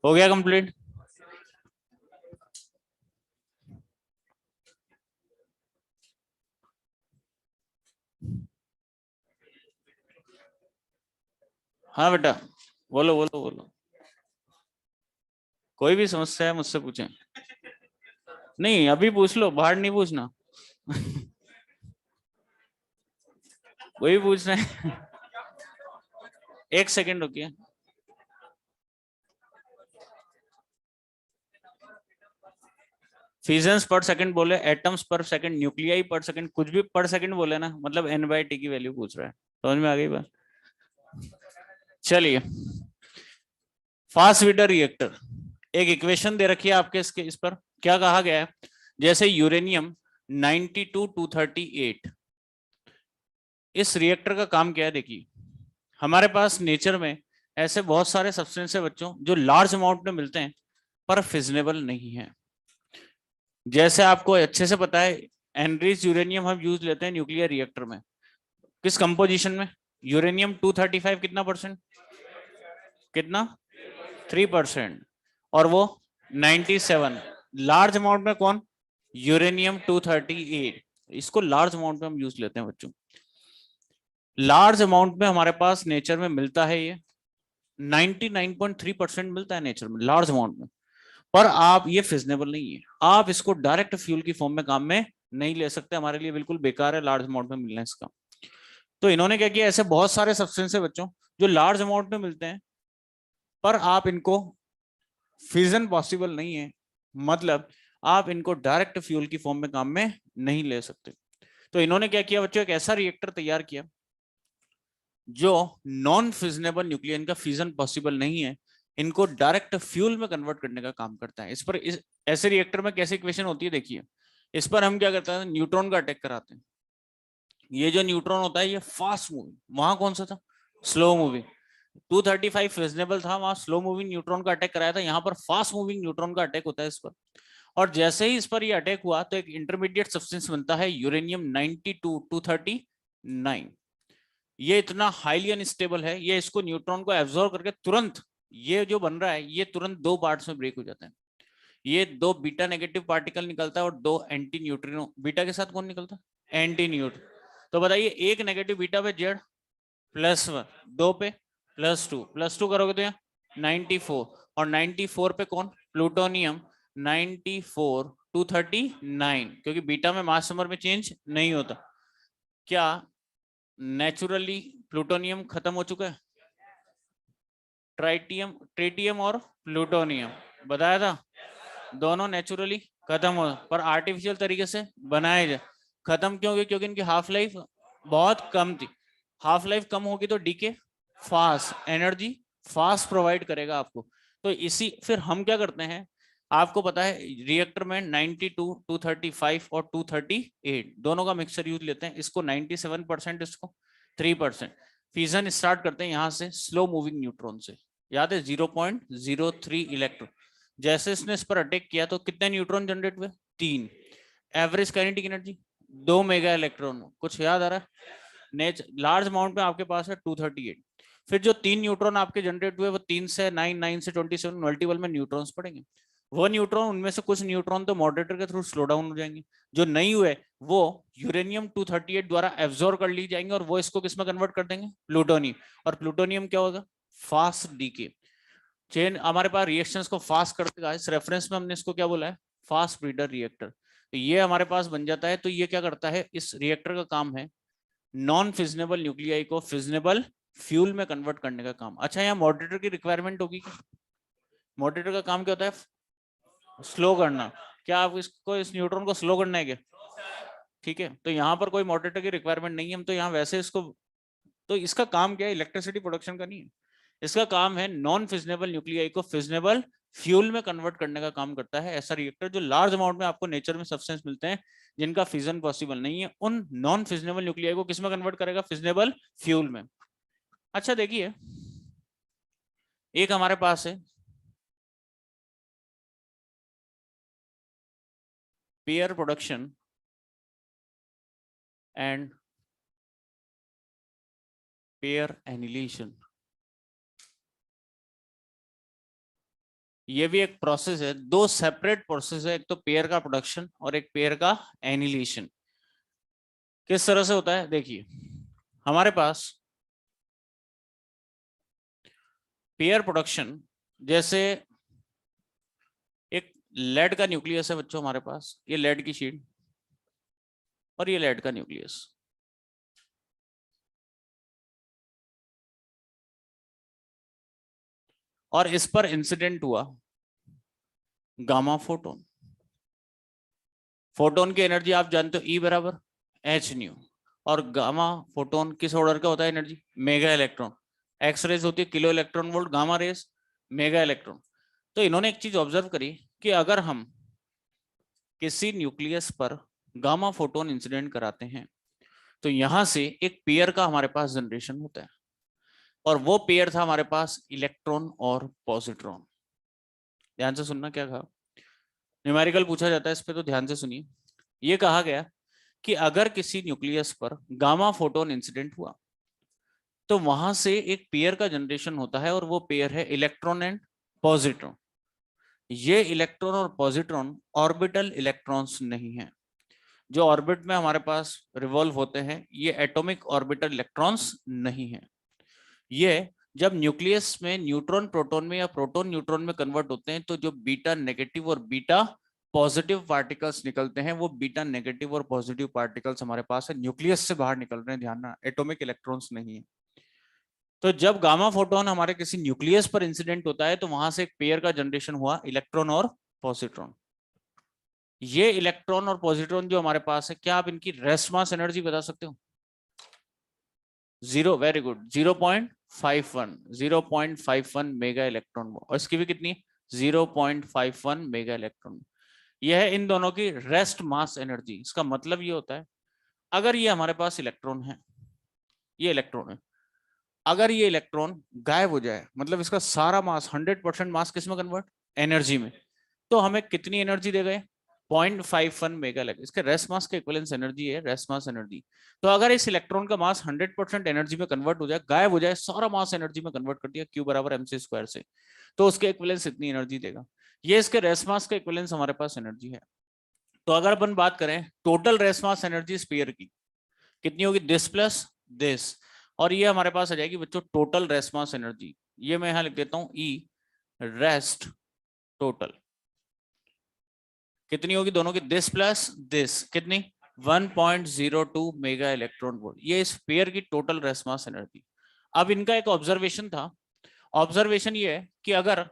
हो गया कंप्लीट? हाँ बेटा, बोलो बोलो बोलो, कोई भी समस्या है मुझसे पूछें। नहीं अभी पूछ लो, बाहर नहीं पूछना। वही पूछ रहे हैं। एक सेकंड रुकिए। फिजन्स पर सेकंड बोले, एटम्स पर सेकंड, न्यूक्लियाई पर सेकंड, कुछ भी पर सेकंड बोले ना, मतलब n/t की वैल्यू पूछ रहा है। समझ में आ गई बात? चलिए, फास्ट ब्रीडर रिएक्टर, एक इक्वेशन दे रखी है आपके इसके, इस पर क्या कहा गया है, जैसे यूरेनियम 92-238, इस रिएक्टर का काम क्या है? देखिए, हमारे पास नेचर में ऐसे बहुत सारे सब्सटेंस है बच्चों जो लार्ज अमाउंट में मिलते हैं पर फिजनेबल नहीं है। जैसे आपको अच्छे से पता है, एनरिच यूरेनियम हम यूज लेते हैं न्यूक्लियर रिएक्टर में, किस कंपोजिशन में? यूरेनियम 235 कितना परसेंट? कितना? 3%। और वो 97। लार्ज अमाउंट में कौन? यूरेनियम 238। इसको लार्ज अमाउंट में हम यूज लेते हैं बच्चों। लार्ज अमाउंट में हमारे पास नेचर में मिलता है ये, 99.3% मिलता है नेचर में लार्ज अमाउंट में, पर आप ये फिजनेबल नहीं है, आप इसको डायरेक्ट फ्यूल की फॉर्म में काम में नहीं ले सकते, हमारे लिए बिल्कुल बेकार है लार्ज अमाउंट में मिलना इसका। तो इन्होंने क्या किया, ऐसे बहुत सारे सब्सटेंस है बच्चों जो लार्ज अमाउंट में मिलते हैं, पर आप इनको फिजन पॉसिबल नहीं है, मतलब आप इनको डायरेक्ट फ्यूल की फॉर्म में काम में नहीं ले सकते। तो इन्होंने क्या किया बच्चों, एक ऐसा रिएक्टर तैयार किया जो नॉन फिजनेबल न्यूक्लियर, इनका फिजन पॉसिबल नहीं है, इनको डायरेक्ट फ्यूल में कन्वर्ट करने का काम करता है। इस ऐसे रिएक्टर में कैसे इक्वेशन होती है देखिए, इस पर हम क्या करते हैं, न्यूट्रॉन का अटैक कराते हैं। ये जो न्यूट्रॉन होता है ये फास्ट मूविंग, वहां कौन सा था, स्लो मूविंग। 235 फिजनेबल था, वहां स्लो मूविंग न्यूट्रॉन का अटैक कराया था, यहाँ पर फास्ट मूविंग न्यूट्रॉन का अटैक होता है इस पर। और जैसे ही इस पर ये अटैक हुआ तो एक इंटरमीडिएट सब्सटेंस बनता है यूरेनियम 92 239। ये इतना हाईली अनस्टेबल है, ये इसको न्यूट्रॉन को एब्जॉर्ब करके तुरंत, ये जो बन रहा है ये तुरंत दो पार्ट्स में ब्रेक हो जाता है। ये दो बीटा नेगेटिव पार्टिकल निकलता है और दो एंटी न्यूट्रिनो। बीटा के साथ कौन निकलता है, एंटी न्यूट्रिनो। तो बताइए एक नेगेटिव बीटा पे जेड +1, दो पे +2, +2 करोगे तो यहाँ 94, और 94 पे कौन, प्लूटोनियम 94 239, क्योंकि बीटा में मास नंबर में चेंज नहीं होता। क्या नेचुरली प्लूटोनियम खत्म हो चुका है, ट्राइटियम ट्रिटियम और प्लूटोनियम बताया था, दोनों नेचुरली खत्म हो, पर आर्टिफिशियल तरीके से बनाए जाए। खत्म क्यों हुए, क्योंकि इनकी हाफ लाइफ बहुत कम थी। हाफ लाइफ कम होगी तो decay fast, energy fast provide करेगा आपको। तो इसी फिर हम क्या करते हैं, आपको पता है रिएक्टर में 92 235 और 238 दोनों का मिक्सचर यूज लेते हैं, इसको 97%, इसको 3%। फ्यूजन स्टार्ट करते हैं यहाँ से स्लो मूविंग न्यूट्रॉन से, याद है 0.03 इलेक्ट्रॉन। जैसे इसने इस पर अटैक किया तो कितने न्यूट्रॉन जनरेट हुए, 3। Average kinetic energy 2 mega electron, कुछ याद आ रहा है, लार्ज अमाउंट में आपके पास है 238। फिर जो 3 न्यूट्रॉन आपके जनरेट हुए वो 3 से 9, 9 से 27 मल्टीपल में न्यूट्रॉन्स पड़ेंगे। वो न्यूट्रॉन, उनमें से कुछ न्यूट्रॉन तो मॉडरेटर के थ्रू स्लो डाउन हो जाएंगे, जो नहीं हुए वो यूरेनियम 238 द्वारा एब्जॉर्ब कर ली जाएंगे और वो इसको किस में कन्वर्ट कर देंगे, प्लूटोनियम। और प्लूटोनियम क्या होगा, फास्ट डीके चेन, हमारे पास रिएक्शंस को फास्ट कर देगा। इस रेफरेंस में हमने इसको क्या बोला है, फास्ट ब्रीडर रिएक्टर। तो ये हमारे पास बन जाता है। तो ये क्या करता है, इस रिएक्टर का काम है नॉन फिजनेबल न्यूक्लियाई को फिजनेबल फ्यूल में कन्वर्ट करने का काम। अच्छा, यहाँ मॉडरेटर की रिक्वायरमेंट होगी क्या, मॉडरेटर का काम क्या होता है, स्लो करना। क्या आप इसको, इस न्यूट्रॉन को स्लो करना है क्या, ठीक है। तो यहाँ पर कोई मॉडरेटर की रिक्वायरमेंट नहीं है, हम तो यहाँ वैसे इसको, तो इसका काम क्या है, इलेक्ट्रिसिटी प्रोडक्शन का नहीं है, इसका काम है नॉन फिजनेबल न्यूक्लियाई को फिजनेबल फ्यूल में कन्वर्ट करने का काम करता है। ऐसा रिएक्टर जो लार्ज अमाउंट में आपको नेचर में सब्सटेंस मिलते हैं जिनका फिजन पॉसिबल नहीं है, उन नॉन फिजनेबल न्यूक्लियाई को किस में कन्वर्ट करेगा, फिजनेबल फ्यूल में। अच्छा देखिए, एक हमारे पास है pair production and pair annihilation. ये भी एक प्रोसेस है, दो सेपरेट प्रोसेस है, एक तो पेयर का प्रोडक्शन और एक पेयर का एनिलेशन। किस तरह से होता है देखिए, हमारे पास पेयर प्रोडक्शन, जैसे एक लेड का न्यूक्लियस है बच्चों हमारे पास, ये लेड की शीट और ये लेड का न्यूक्लियस, और इस पर इंसिडेंट हुआ गामा फोटोन। फोटोन की एनर्जी आप जानते हो E बराबर h न्यू, और गामा फोटोन किस ऑर्डर का होता है energy, mega electron. X rays होती है kilo electron volt, gamma rays mega electron. तो इन्होंने एक चीज ऑब्जर्व करी कि अगर हम किसी न्यूक्लियस पर गामा फोटोन इंसिडेंट कराते हैं तो यहां से एक पेयर का हमारे पास जनरेशन होता है, और वो पेयर था हमारे पास इलेक्ट्रॉन और पॉजिट्रॉन। ध्यान से सुनना क्या कहा, न्यूमेरिकल पूछा जाता है इस पे, तो ध्यान से सुनिए। ये कहा गया कि अगर किसी न्यूक्लियस पर गामा फोटोन इंसिडेंट हुआ तो वहां से एक पेयर का जनरेशन होता है, और वो पेयर है इलेक्ट्रॉन एंड पॉजिट्रॉन। ये इलेक्ट्रॉन और पॉजिट्रॉन ऑर्बिटल इलेक्ट्रॉन्स नहीं है, जो ऑर्बिट में हमारे पास रिवॉल्व होते हैं, ये एटॉमिक ऑर्बिटल इलेक्ट्रॉन्स नहीं है। ये जब न्यूक्लियस में न्यूट्रॉन प्रोटॉन में या प्रोटॉन न्यूट्रॉन में कन्वर्ट होते हैं तो जो बीटा नेगेटिव और बीटा पॉजिटिव पार्टिकल्स निकलते हैं वो बीटा नेगेटिव और पॉजिटिव पार्टिकल्स हमारे पास है, न्यूक्लियस से बाहर निकल रहे हैं, ध्यान ना, एटॉमिक इलेक्ट्रॉन्स नहीं है। तो जब गामा फोटोन हमारे किसी न्यूक्लियस पर इंसिडेंट होता है तो वहां से एक पेयर का जनरेशन हुआ, इलेक्ट्रॉन और पॉजिट्रॉन। ये इलेक्ट्रॉन और पॉजिट्रॉन जो हमारे पास है, क्या आप इनकी रेस्ट मास एनर्जी बता सकते हो? 0, वेरी गुड, 0.51 मेगा इलेक्ट्रॉन, और इसकी भी कितनी है? 0.51 मेगा इलेक्ट्रॉन। यह है इन दोनों की रेस्ट मास एनर्जी। इसका मतलब ये होता है, अगर ये हमारे पास इलेक्ट्रॉन है, ये इलेक्ट्रॉन है, अगर ये इलेक्ट्रॉन गायब हो जाए, मतलब इसका सारा मास 100% मास किस में कन्वर्ट? एनर्जी में, तो हमें कितनी एनर्जी देगा? 0.51 मेगा लगे, इसके रेस्ट मास का इक्विवेलेंस एनर्जी है रेस्ट मास एनर्जी। तो अगर इस इलेक्ट्रॉन का मास 100% एनर्जी में कन्वर्ट हो जाए, गायब हो जाए, सारा मास एनर्जी में कन्वर्ट कर दिया Q बराबर mc स्क्वायर से, तो उसके इक्विवेलेंस इतनी एनर्जी देगा। ये इसके रेस्ट मास का इक्विवेलेंस हमारे पास एनर्जी है। तो अगर अपन बात करें total rest mass energy sphere की कितनी होगी? दिस प्लस दिस, और ये हमारे पास आ जाएगी बच्चों टोटल रेस्ट मास एनर्जी। ये मैं यहां लिख देता हूं E रेस्ट टोटल कितनी होगी दोनों की? दिस प्लस दिस कितनी? 1.02 मेगा इलेक्ट्रॉन वोल्ट। ये इस पेयर की टोटल रेस्ट मास एनर्जी। अब इनका एक ऑब्जर्वेशन था, ऑब्जर्वेशन ये है कि अगर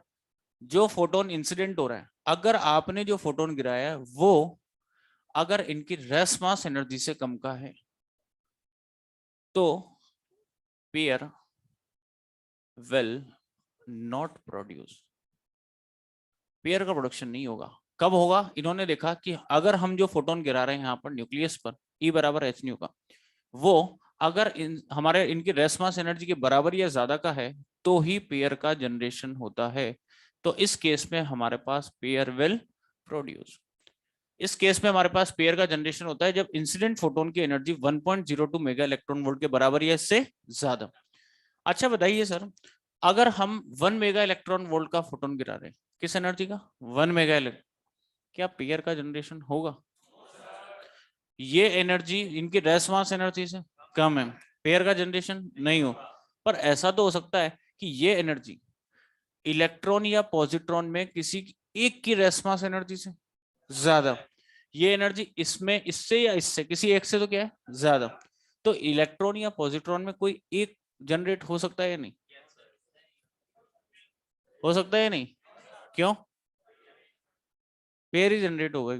जो फोटोन इंसिडेंट हो रहा है, अगर आपने जो फोटोन गिराया है वो अगर इनकी रेस्ट मास एनर्जी से कम का है तो pair will not produce, pair का प्रोडक्शन नहीं होगा। कब होगा? इन्होंने देखा कि अगर हम जो फोटोन गिरा रहे हैं यहाँ पर न्यूक्लियस पर E बराबर एच न्यू का, वो अगर हमारे इनकी रेस्ट मास एनर्जी के बराबर या ज्यादा का है तो ही पेयर का जनरेशन होता है। तो इस केस में हमारे पास पेयर विल प्रोड्यूस। इस केस में हमारे पास पेयर का जनरेशन होता है जब इंसिडेंट फोटोन की एनर्जी 1.02 मेगा इलेक्ट्रॉन वोल्ट के बराबर या इससे ज्यादा। अच्छा बताइए सर, अगर हम 1 मेगा इलेक्ट्रॉन वोल्ट का फोटोन गिरा रहे हैं, किस एनर्जी का? 1 मेगा इलेक्ट्रॉन, क्या पेयर का जनरेशन होगा? ये एनर्जी इनकी रेस्ट मास एनर्जी से कम है, पेयर का जनरेशन नहीं हो। पर ऐसा तो हो सकता है कि ये एनर्जी इलेक्ट्रॉन या पॉजिट्रॉन में किसी एक की रेस्ट मास एनर्जी से ज्यादा, ये एनर्जी इसमें इससे या इससे किसी एक से तो क्या है? ज्यादा। तो इलेक्ट्रॉन या पॉजिट्रॉन में कोई एक जनरेट हो सकता है या नहीं? हो सकता है या नहीं? क्यों? पेयर ही जनरेट होगा,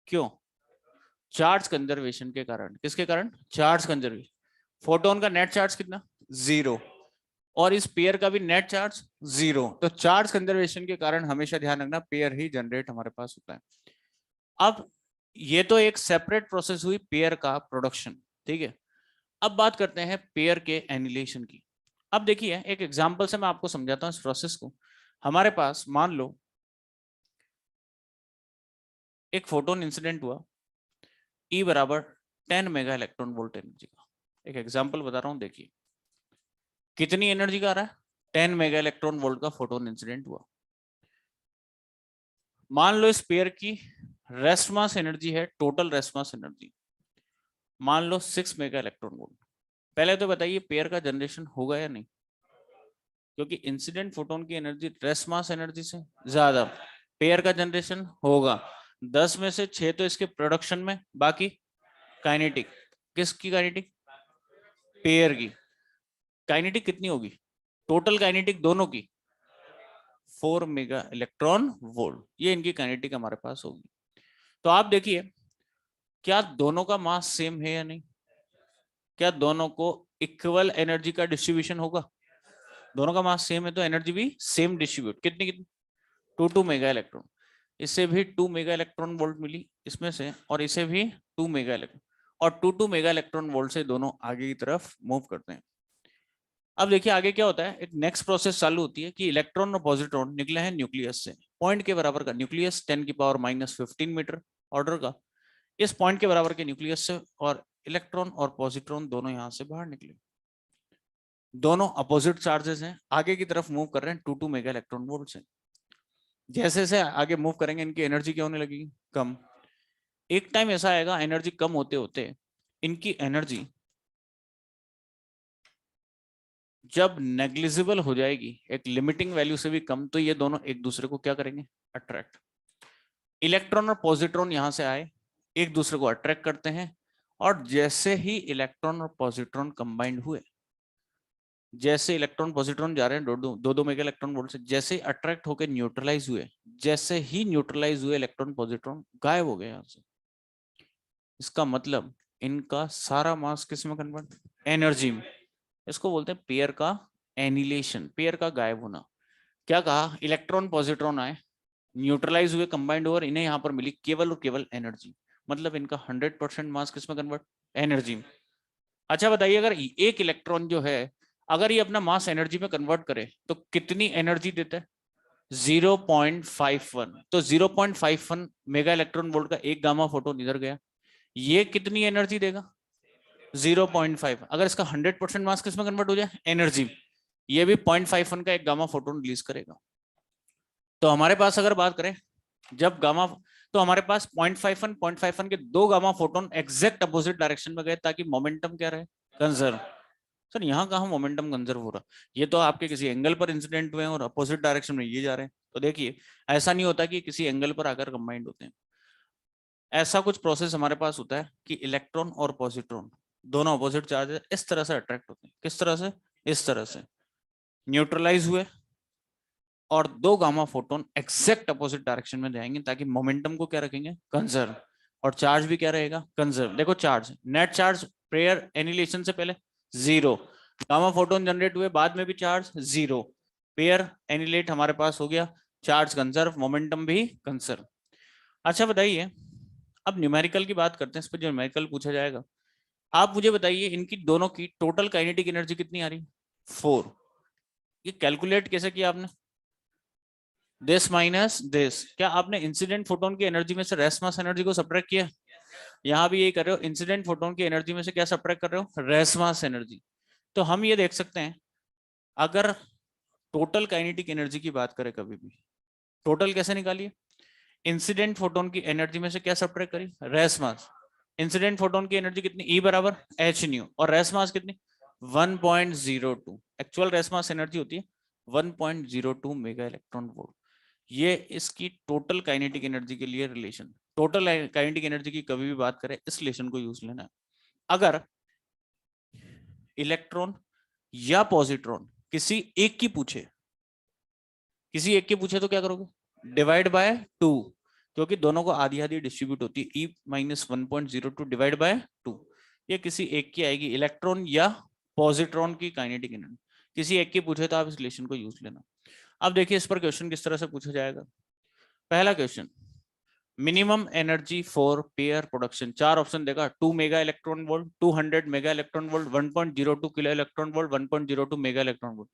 क्यों? चार्ज कंजर्वेशन के कारण। किसके कारण? Charge conservation. फोटोन का नेट चार्ज कितना? 0, और इस पेयर का भी नेट चार्ज 0। तो चार्ज कंजर्वेशन के कारण हमेशा ध्यान रखना पेयर ही जनरेट हमारे पास होता है। अब ये तो एक सेपरेट प्रोसेस हुई पेयर का प्रोडक्शन, ठीक है। अब बात करते हैं पेयर के एनिलेशन की। अब देखिए एक एग्जांपल से मैं आपको समझाता हूँ इस प्रोसेस को। हमारे पास मान लो एक फोटोन इंसिडेंट हुआ E बराबर 10 मेगा इलेक्ट्रॉन वोल्ट एनर्जी का। एक एग्जांपल बता रहा हूँ, देखिए कितनी एनर्जी का आ रहा है? 10 मेगा इलेक्ट्रॉन वोल्ट का फोटोन इंसिडेंट हुआ। मान लो इस पेयर की रेस्ट मास एनर्जी है, टोटल रेस्ट मास एनर्जी मान लो 6 मेगा इलेक्ट्रॉन वोल्ट। पहले तो बताइए पेयर का जनरेशन होगा या नहीं? क्योंकि इंसिडेंट फोटोन की एनर्जी रेस्ट मास एनर्जी से ज्यादा, पेयर का जनरेशन होगा। 10 में से 6 तो इसके प्रोडक्शन में, बाकी काइनेटिक। किसकी काइनेटिक? पेयर की। काइनेटिक कितनी होगी? टोटल काइनेटिक दोनों की 4 मेगा इलेक्ट्रॉन वोल्ट, ये इनकी काइनेटिक हमारे पास होगी। तो आप देखिए क्या दोनों का मास सेम है या नहीं? क्या दोनों को इक्वल एनर्जी का डिस्ट्रीब्यूशन होगा? दोनों का मास सेम है तो एनर्जी भी सेम डिस्ट्रीब्यूट। कितनी कितनी? 2 मेगा इलेक्ट्रॉन। इससे भी 2 मेगा इलेक्ट्रॉन वोल्ट मिली इसमें से, और इसे भी 2 मेगा इलेक्ट्रॉन, और 2 मेगा इलेक्ट्रॉन वोल्ट से दोनों आगे की तरफ मूव करते हैं। अब देखिए आगे क्या होता है, एक नेक्स्ट प्रोसेस चालू होती है कि इलेक्ट्रॉन और पॉजिट्रॉन निकले हैं न्यूक्लियस से, पॉइंट के बराबर का न्यूक्लियस 10⁻⁻15 मीटर ऑर्डर का, इस पॉइंट के बराबर के न्यूक्लियस से, और इलेक्ट्रॉन और पॉजिट्रॉन दोनों यहां से बाहर निकले। दोनों अपोजिट चार्जेस हैं, आगे की तरफ मूव कर रहे हैं 2 मेगा इलेक्ट्रॉन वोल्ट से। जैसे जैसे आगे मूव करेंगे इनकी एनर्जी क्या होने लगेगी? कम। एक टाइम ऐसा आएगा एनर्जी कम होते होते इनकी एनर्जी जब नेग्लिजिबल हो जाएगी, एक लिमिटिंग वैल्यू से भी कम, तो ये दोनों एक दूसरे को क्या करेंगे? अट्रैक्ट। इलेक्ट्रॉन और पॉजिट्रॉन यहाँ से आए, एक दूसरे को अट्रैक्ट करते हैं, और जैसे ही इलेक्ट्रॉन और पॉजिट्रॉन कंबाइंड हुए, जैसे इलेक्ट्रॉन पॉजिट्रॉन जा रहे हैं दो दो मेगा इलेक्ट्रॉन वोल्ट से, जैसे अट्रैक्ट होकर न्यूट्रलाइज हुए, जैसे ही न्यूट्रलाइज हुए इलेक्ट्रॉन पॉजिट्रॉन गायब हो गए यहाँ से। इसका मतलब इनका सारा मास किस में कन्वर्ट, एनर्जी में। इसको बोलते हैं पेयर का एनिलेशन, पेयर का गायब होना। क्या कहा, इलेक्ट्रॉन पॉजिट्रॉन आए, न्यूट्रलाइज हुए, कंबाइंड ओवर, इन्हें यहाँ पर मिली केवल और केवल एनर्जी, मतलब इनका 100% मास किस में कन्वर्ट, एनर्जी में। अच्छा बताइए, अगर एक इलेक्ट्रॉन जो है अगर ये अपना मास एनर्जी में कन्वर्ट करे तो कितनी एनर्जी देता है, 0.51। तो 0.51 मेगा इलेक्ट्रॉन वोल्ट का एक गामा फोटोन इधर गया, ये कितनी एनर्जी देगा, 0.5। अगर इसका 100% मास किस में कन्वर्ट हो जाए, एनर्जी, ये भी 0.51 का एक गामा फोटोन रिलीज करेगा। तो हमारे पास अगर बात करें जब गामा, तो हमारे पास 0.51 के दो gamma photon exact opposite direction में गए ताकि मोमेंटम क्या रहे, कंजर्व। सर यहाँ कहाँ मोमेंटम कंजर्व हो रहा, ये तो आपके किसी एंगल पर इंसिडेंट हुए हैं और अपोजिट डायरेक्शन में ये जा रहे हैं। तो देखिए ऐसा नहीं होता कि किसी एंगल पर आकर कंबाइंड होते हैं, ऐसा कुछ प्रोसेस हमारे पास होता है कि इलेक्ट्रॉन और पॉजिट्रॉन दोनों अपोजिट चार्ज इस तरह से अट्रैक्ट होते हैं, किस तरह से, इस तरह से न्यूट्रलाइज हुए, और दो gamma photon exact opposite direction में जाएंगे ताकि मोमेंटम को क्या रखेंगे, कंजर्व, और चार्ज भी क्या रहेगा, कंजर्व। देखो charge, net charge pair annihilation से पहले 0, गामा फोटोन जनरेट हुए बाद में भी चार्ज 0, पेयर एनिलेट हमारे पास हो गया, चार्ज कंजर्व, मोमेंटम भी कंजर्व। अच्छा बताइए, अब न्यूमेरिकल की बात करते हैं, इस पर जो न्यूमेरिकल पूछा जाएगा। आप मुझे बताइए इनकी दोनों की टोटल काइनेटिक एनर्जी कितनी आ रही, 4। ये कैलकुलेट कैसे किया आपने, दिस माइनस दिस, क्या आपने इंसिडेंट फोटोन की एनर्जी में से रेस्ट मास एनर्जी को सब्ट्रैक्ट किया, यहाँ भी यही कर रहे हो, इंसिडेंट फोटोन की एनर्जी में से क्या सब्ट्रैक्ट कर रहे हो, रेस्ट मास एनर्जी। तो हम ये देख सकते हैं अगर टोटल काइनेटिक एनर्जी की बात करें, कभी भी टोटल कैसे निकालिए, इंसिडेंट फोटोन की एनर्जी में से क्या सब्ट्रैक्ट करी, रेस्ट मास। इंसिडेंट फोटोन की एनर्जी कितनी, ई बराबर एच न्यू, और रेस्ट मास कितनी 1.02, एक्चुअल रेस्ट मास एनर्जी होती है 1.02 मेगा इलेक्ट्रॉन वोल्ट। ये इसकी टोटल काइनेटिक एनर्जी के लिए रिलेशन, टोटल काइनेटिक एनर्जी की कभी भी बात करें इस रिलेशन को यूज लेना है। अगर इलेक्ट्रॉन या पॉजिट्रॉन किसी एक की पूछे, किसी एक की पूछे तो क्या करोगे, डिवाइड बाय 2, क्योंकि दोनों को आधी आधी डिस्ट्रीब्यूट होती है, ई माइनस 1.02 डिवाइड बाय 2, ये किसी एक की आएगी, इलेक्ट्रॉन या पॉजिट्रॉन की काइनेटिक एनर्जी। किसी एक की पूछे तो आप इस रिलेशन को यूज लेना। अब देखिए इस पर क्वेश्चन किस तरह से पूछा जाएगा। पहला question, minimum energy for pair production, 4 option देगा, 2 mega electron volt, 200 mega electron volt, 1.02 kilo electron volt, 1.02 mega electron volt,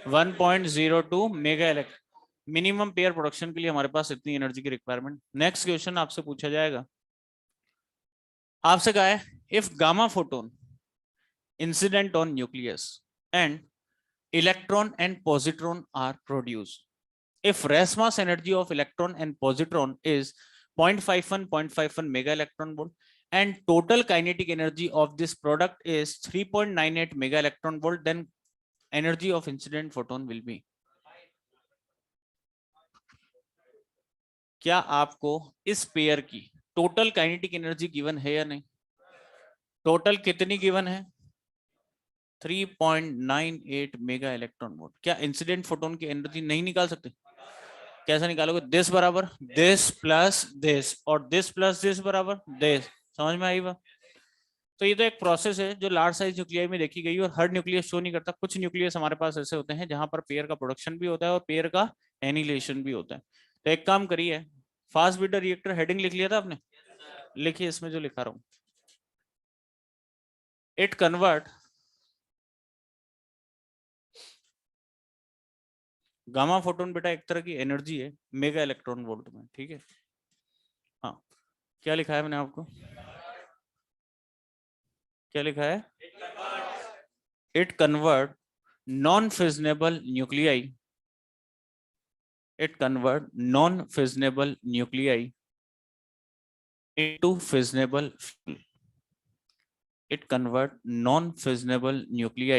1.02 mega electron. Minimum pair production के लिए हमारे पास इतनी एनर्जी की रिक्वायरमेंट। नेक्स्ट क्वेश्चन आपसे पूछा जाएगा, आपसे कहा है if gamma photon incident on nucleus and electron and positron are produced, if rest mass energy of electron and positron is 0.51 mega electron volt and total kinetic energy of this product is 3.98 mega electron volt, then energy of incident photon will be। क्या आपको इस pair की total kinetic energy given है या नहीं, total कितनी given है, 3.98 mega electron volt. क्या इंसिडेंट फोटोन की एनर्जी नहीं निकाल सकते, कैसे निकालोगे, दिस बराबर दिस प्लस दिस और दिस प्लस दिस बराबर दिस, समझ में आई बात। तो ये तो एक प्रोसेस है जो लार्ज साइज न्यूक्लियाई में देखी गई और हर न्यूक्लियस शो नहीं करता। कुछ न्यूक्लियस हमारे पास ऐसे होते हैं जहां पर पेयर का प्रोडक्शन भी होता है और पेयर का एनिलेशन भी होता है। तो एक काम करिए, फास्ट ब्रीडर रिएक्टर हेडिंग लिख लिया था आपने, लिखिए इसमें जो लिखा रहा हूं, इट कन्वर्ट गामा फोटोन, बेटा एक तरह की एनर्जी है मेगा इलेक्ट्रॉन वोल्ट में, ठीक है। हाँ क्या लिखा है मैंने आपको, क्या लिखा है, it convert non फिजनेबल nuclei, it convert non-fissionable nuclei into fissionable fuel. It convert non-fissionable nuclei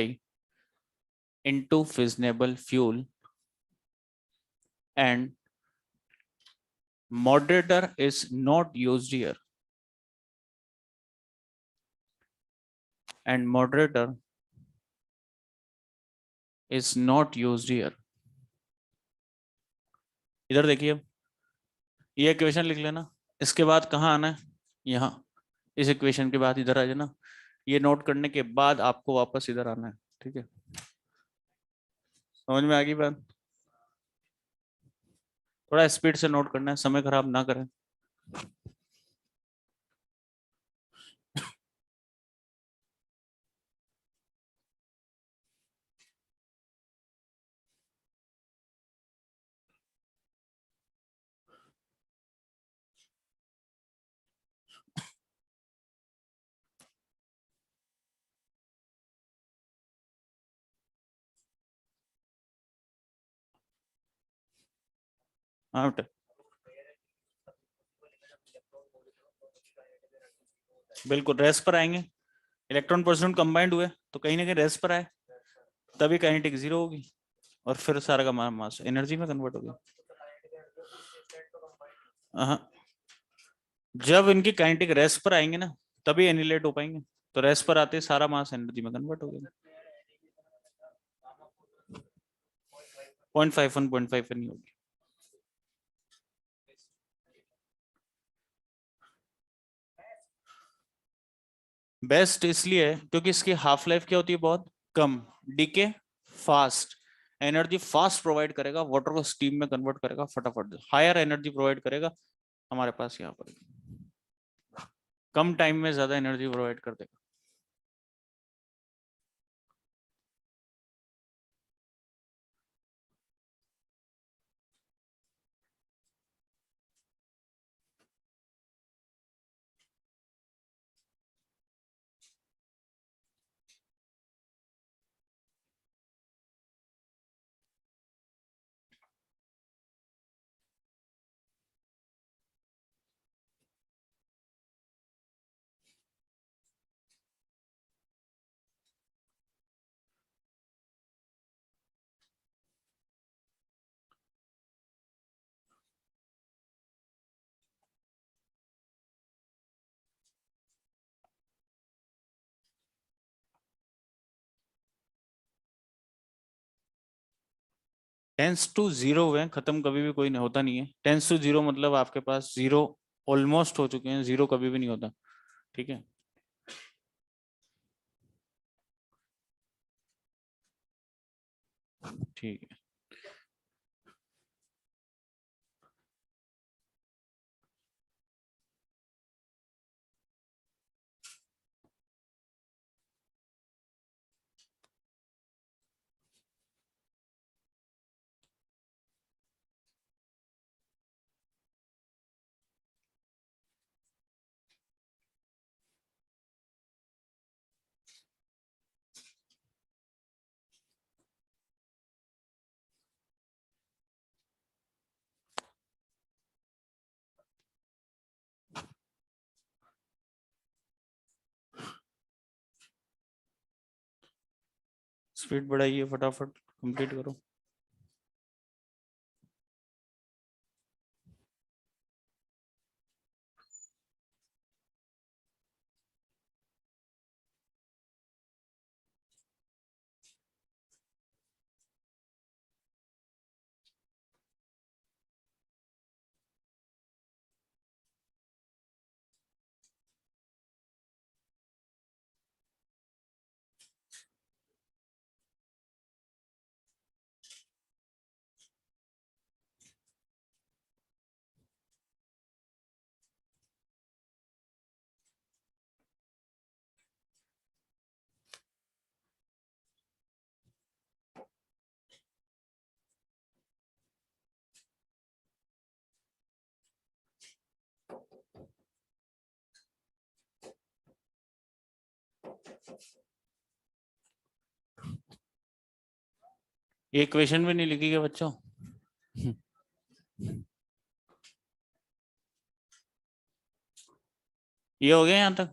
into fissionable fuel and moderator is not used here, and moderator is not used here. इधर देखिए, ये इक्वेशन लिख लेना, इसके बाद कहाँ आना है, यहाँ, इस इक्वेशन के बाद इधर आ जाना, ये नोट करने के बाद आपको वापस इधर आना है, ठीक है। समझ में आ गई बात? थोड़ा स्पीड से नोट करना है, समय खराब ना करें। हाँ बेटा, बिल्कुल रेस्ट पर आएंगे, इलेक्ट्रॉन परसेंट कंबाइंड हुए तो कहीं ना कहीं रेस्ट पर आए, तभी काइनेटिक जीरो होगी, और फिर सारा का मास एनर्जी में कन्वर्ट होगा। हाँ, जब इनकी काइनेटिक रेस्ट पर आएंगे ना, तभी एनिलेट हो पाएंगे, तो रेस्ट पर आते सारा मास एनर्जी में कन्वर्ट हो गया। 0.51 0.51 नहीं होगी। बेस्ट इसलिए है क्योंकि इसकी हाफ लाइफ क्या होती है, बहुत कम, decay fast, energy fast provide करेगा, वाटर को स्टीम में कन्वर्ट करेगा फटाफट, हायर एनर्जी प्रोवाइड करेगा हमारे पास यहाँ पर, कम टाइम में ज्यादा एनर्जी प्रोवाइड कर देगा। टेंस टू जीरो हुए, खत्म कभी भी कोई नहीं होता, नहीं है टेंस टू जीरो मतलब आपके पास जीरो ऑलमोस्ट हो चुके हैं, जीरो कभी भी नहीं होता, ठीक है। ठीक है, स्पीड बढ़ाइए, फटाफट कंप्लीट करो। ये क्वेश्चन भी नहीं लिखी गया बच्चों। ये हो गया यहाँ तक।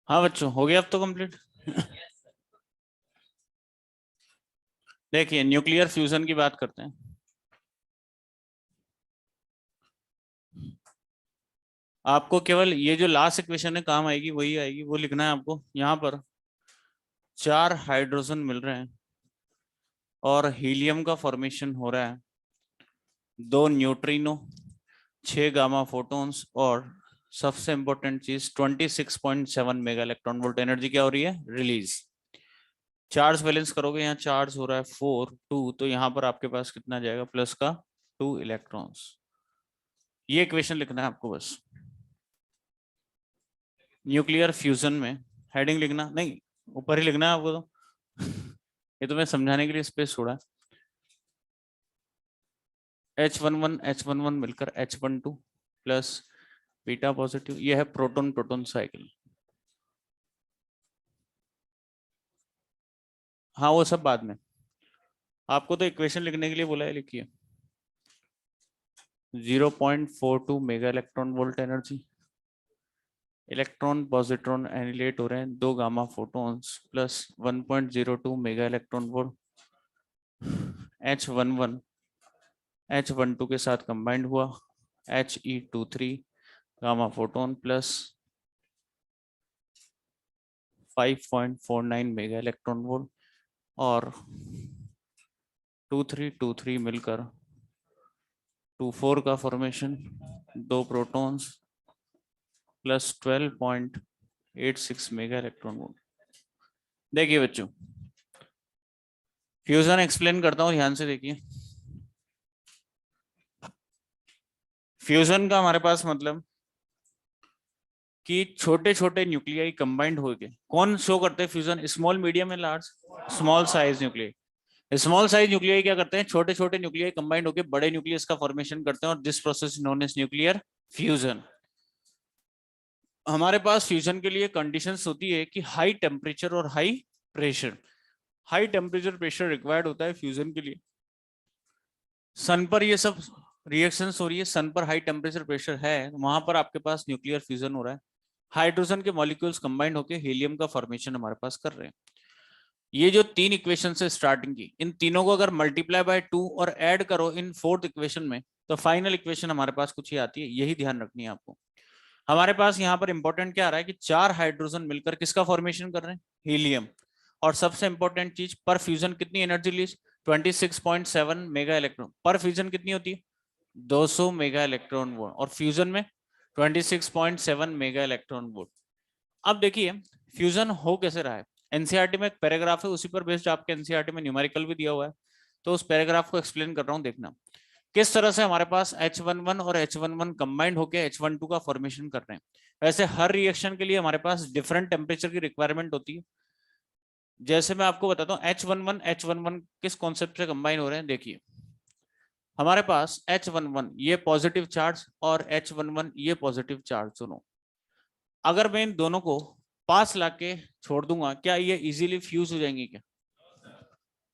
हाँ बच्चों, हो गया अब तो कंप्लीट। देखिए न्यूक्लियर फ्यूजन की बात करते हैं। आपको केवल ये जो लास्ट इक्वेशन है काम आएगी, वही आएगी, वो लिखना है आपको। यहाँ पर 4 हाइड्रोजन मिल रहे हैं और हीलियम का फॉर्मेशन हो रहा है, 2 न्यूट्रिनो, 6 गामा फोटॉन्स, और सबसे इंपॉर्टेंट चीज 26.7 मेगा इलेक्ट्रॉन वोल्ट एनर्जी क्या हो रही है, रिलीज। चार्ज बैलेंस करोगे, यहाँ चार्ज हो रहा है 4 2, तो यहाँ पर आपके पास कितना जाएगा, प्लस का 2 इलेक्ट्रॉन्स। ये इक्वेशन लिखना है आपको बस। न्यूक्लियर फ्यूजन में हेडिंग लिखना नहीं, ऊपर ही लिखना है आपको तो। ये तो मैं समझाने के लिए स्पेस छोड़ा। H11 मिलकर H12 प्लस बीटा पॉजिटिव, ये है प्रोटॉन प्रोटॉन साइकिल। हाँ वो सब बाद में, आपको तो इक्वेशन लिखने के लिए बोला है, लिखिए। 0.42 mega electron volt energy, electron positron annihilate हो रहे हैं, 2 gamma photons plus 1.02 mega electron volt. H12 के साथ कंबाइंड हुआ, He23 gamma photon plus 5.49 mega electron volt, और 2323 मिलकर 24 का formation, 2 protons plus 12.86 mega electron volt. देखिए बच्चों, फ्यूजन एक्सप्लेन करता हूं, ध्यान से देखिए। फ्यूजन का हमारे पास मतलब कि छोटे छोटे न्यूक्लियाई कंबाइंड होके कौन शो करते हैं fusion, small medium and large, small size nuclei. Small size nuclei क्या करते हैं, छोटे छोटे न्यूक्लियाई कंबाइंड होकर बड़े न्यूक्लियस का फॉर्मेशन करते हैं, और this process known as nuclear fusion. हमारे पास फ्यूजन के लिए कंडीशंस होती है कि हाई टेम्परेचर और high pressure. High temperature pressure required होता है फ्यूजन के लिए। सन पर ये सब रिएक्शंस हो रही है, सन पर हाई टेम्परेचर प्रेशर है, वहां पर आपके पास न्यूक्लियर फ्यूजन हो रहा है। हाइड्रोजन के मॉलिक्यूल्स कंबाइंड होकर हीलियम का फॉर्मेशन हमारे पास कर रहे हैं। ये जो 3 इक्वेशन है स्टार्टिंग की, इन तीनों को अगर मल्टीप्लाई बाय 2 और ऐड करो इन 4th इक्वेशन में, तो फाइनल इक्वेशन हमारे पास कुछ ही आती है। यही ध्यान रखनी है आपको। हमारे पास यहाँ पर इंपॉर्टेंट क्या आ रहा है कि 4 हाइड्रोजन मिलकर किसका फॉर्मेशन कर रहे हैं, हीलियम। और सबसे इंपॉर्टेंट चीज, पर फ्यूजन कितनी एनर्जी रिलीज, 26.7 मेगा इलेक्ट्रॉन। पर फ्यूजन कितनी होती है, 200 मेगा इलेक्ट्रॉन वोल्ट, और फ्यूजन में 26.7 मेगा इलेक्ट्रॉन वोल्ट। अब देखिए फ्यूजन हो कैसे रहा है। एनसीईआरटी में एक पैराग्राफ है, उसी पर बेस्ड आपके एनसीईआरटी में न्यूमेरिकल भी दिया हुआ है, तो उस पैराग्राफ को एक्सप्लेन कर रहा हूं, देखना किस तरह से हमारे पास H11 और H11 कंबाइंड होकर H12 का फॉर्मेशन कर रहे हैं। वैसे हर रिएक्शन के लिए हमारे पास डिफरेंट टेम्परेचर की रिक्वायरमेंट होती है। जैसे मैं आपको बताता हूँ H11 किस कॉन्सेप्ट से कंबाइन हो रहे हैं। देखिए हमारे पास H11 ये पॉजिटिव चार्ज और H11 ये पॉजिटिव चार्ज दोनों, अगर मैं इन दोनों को पास लाके छोड़ दूंगा, क्या ये इजीली फ्यूज हो जाएंगे, क्या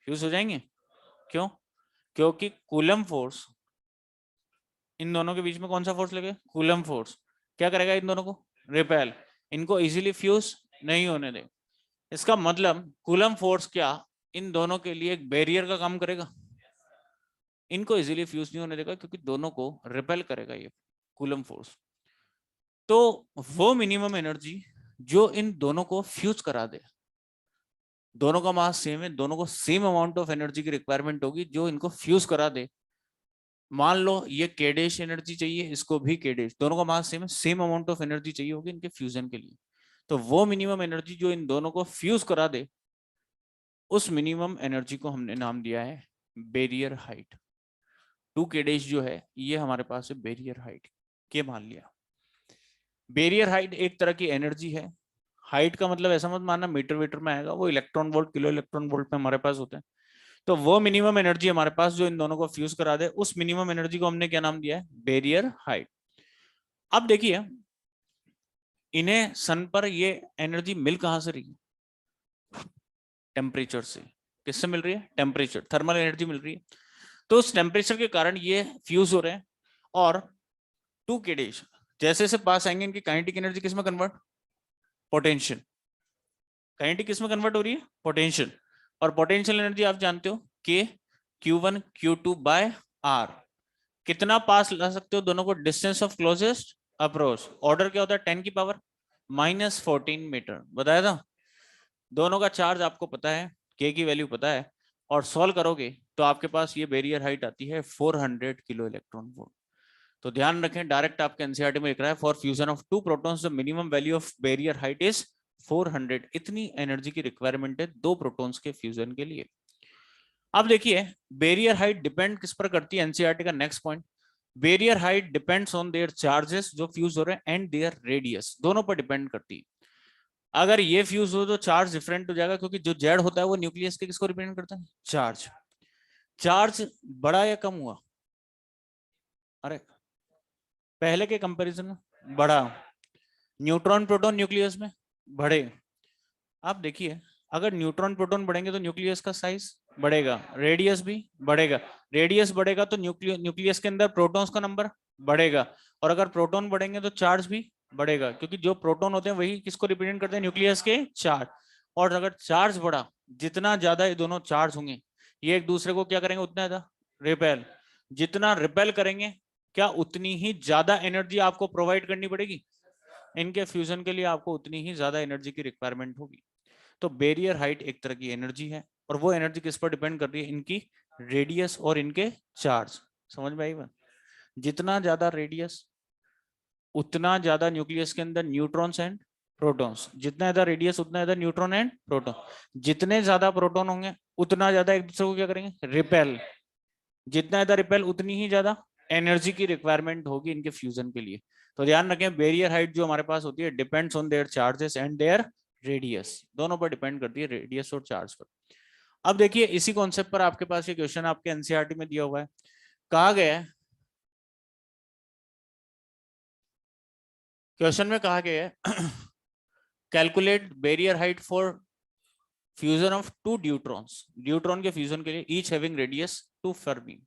फ्यूज हो जाएंगे? क्यों? क्योंकि कूलम फोर्स, इन दोनों के बीच में कौन सा फोर्स लगे, कूलम फोर्स, क्या करेगा इन दोनों को, रिपेल, इनको इजीली फ्यूज नहीं होने दे। इसका मतलब कूलम फोर्स क्या इन दोनों के लिए एक बैरियर का काम करेगा, इनको इजीली फ्यूज नहीं होने देगा, क्योंकि दोनों को रिपेल करेगा ये कूलम फोर्स। तो वो मिनिमम एनर्जी जो इन दोनों को फ्यूज करा दे, दोनों का मास सेम है, दोनों को सेम अमाउंट ऑफ एनर्जी की रिक्वायरमेंट होगी जो इनको फ्यूज करा दे। मान लो ये के डैश एनर्जी चाहिए, इसको भी के डैश, दोनों का मास सेम है, सेम अमाउंट ऑफ एनर्जी चाहिए होगी इनके फ्यूजन के लिए। तो वो मिनिमम एनर्जी जो इन दोनों को फ्यूज करा दे, उस मिनिमम एनर्जी को हमने नाम दिया है बैरियर हाइट। 2 के डैश जो है ये हमारे पास है बैरियर हाइट के, मान लिया। बैरियर हाइट एक तरह की एनर्जी है। हाइट का मतलब ऐसा मत मानना मीटर वीटर में आएगा, वो electron volt kilo electron volt में हमारे पास होते हैं। तो वो मिनिमम एनर्जी हमारे पास जो इन दोनों को फ्यूज करा दे, उस मिनिमम एनर्जी को हमने क्या नाम दिया है, बैरियर हाइट। अब देखिए इन्हें सन पर ये एनर्जी मिल कहां से रही है, टेम्परेचर से। किससे मिल रही है, टेम्परेचर, थर्मल एनर्जी मिल रही है। तो उस टेम्परेचर के कारण ये फ्यूज हो रहे हैं। और 2 के डैश जैसे से पास आएंगे, इनकी काइनेटिक एनर्जी किस में कन्वर्ट, पोटेंशियल। काइनेटिक किस में कन्वर्ट हो रही है? पोटेंशियल। और पोटेंशियल एनर्जी आप जानते हो के Q1 Q2 बाय R। कितना पास ला सकते हो दोनों को? Distance of closest approach. Order क्या होता है? 10 की पावर -14 मीटर। बताया था। दोनों का चार्ज आपको पता है, के की वैल्यू पता है, और सॉल्व करोगे तो आपके पास ये बैरियर हाइट आती है 400 किलो इलेक्ट्रॉन वोल्ट। तो ध्यान रखें, डायरेक्ट आपके एनसीईआरटी में लिख रहा है for fusion of two protons the minimum value of barrier height is 400। इतनी एनर्जी की रिक्वायरमेंट है दो प्रोटॉन्स के फ्यूजन के लिए। अब देखिए बैरियर हाइट डिपेंड किस पर करती है? एनसीईआरटी का next point, barrier height depends on their charges जो फ्यूज हो रहे हैं एंड देयर रेडियस, दोनों पर डिपेंड करती है। अगर ये फ्यूज हो तो चार्ज डिफरेंट हो जाएगा, क्योंकि जो जेड होता है वो न्यूक्लियस के किसको रिप्रेजेंट करता है? चार्ज। चार्ज बढ़ा या कम हुआ? अरे पहले के कंपैरिजन में बढ़ा। न्यूट्रॉन प्रोटॉन न्यूक्लियस में बढ़े। आप देखिए अगर न्यूट्रॉन प्रोटॉन बढ़ेंगे तो न्यूक्लियस का साइज बढ़ेगा, रेडियस भी बढ़ेगा। रेडियस बढ़ेगा तो न्यूक्लियस के अंदर प्रोटॉन्स का नंबर बढ़ेगा, और अगर प्रोटॉन बढ़ेंगे तो चार्ज भी बढ़ेगा, क्योंकि जो प्रोटॉन होते हैं वही किसको रिप्रेजेंट करते हैं? न्यूक्लियस के चार्ज। और अगर चार्ज बढ़ा, जितना ज्यादा ये दोनों चार्ज होंगे ये एक दूसरे को क्या करेंगे? उतना ज्यादा रिपेल। जितना रिपेल करेंगे क्या उतनी ही ज्यादा एनर्जी आपको प्रोवाइड करनी पड़ेगी। इनके फ्यूजन के लिए आपको उतनी ही ज्यादा एनर्जी की रिक्वायरमेंट होगी। तो बैरियर हाइट एक तरह की एनर्जी है, और वो एनर्जी किस पर डिपेंड कर रही है? इनकी रेडियस और इनके चार्ज। समझ में आई बात? जितना ज्यादा रेडियस उतना ज्यादा न्यूक्लियस के अंदर न्यूट्रॉन्स एंड प्रोटॉन्स, जितना ज्यादा रेडियस उतना ज्यादा न्यूट्रॉन एंड प्रोटॉन। जितने ज्यादा प्रोटॉन होंगे उतना ज्यादा एक दूसरे को क्या करेंगे? रिपेल। जितना ज्यादा रिपेल उतनी ही ज्यादा एनर्जी की रिक्वायरमेंट होगी इनके फ्यूजन के लिए। तो ध्यान रखें बैरियर हाइट जो हमारे पास होती है depends on their charges and there radius, दोनों पर डिपेंड करती है, रेडियस और चार्ज पर। अब देखिए इसी कॉन्सेप्ट पर आपके पास ये क्वेश्चन आपके एनसीईआरटी में दिया हुआ है। कहा गया है, क्वेश्चन में कहा गया है calculate barrier height for fusion of two deuterons. Deuteron के फ्यूजन के लिए ईच हैविंग रेडियस 2 फर्मी।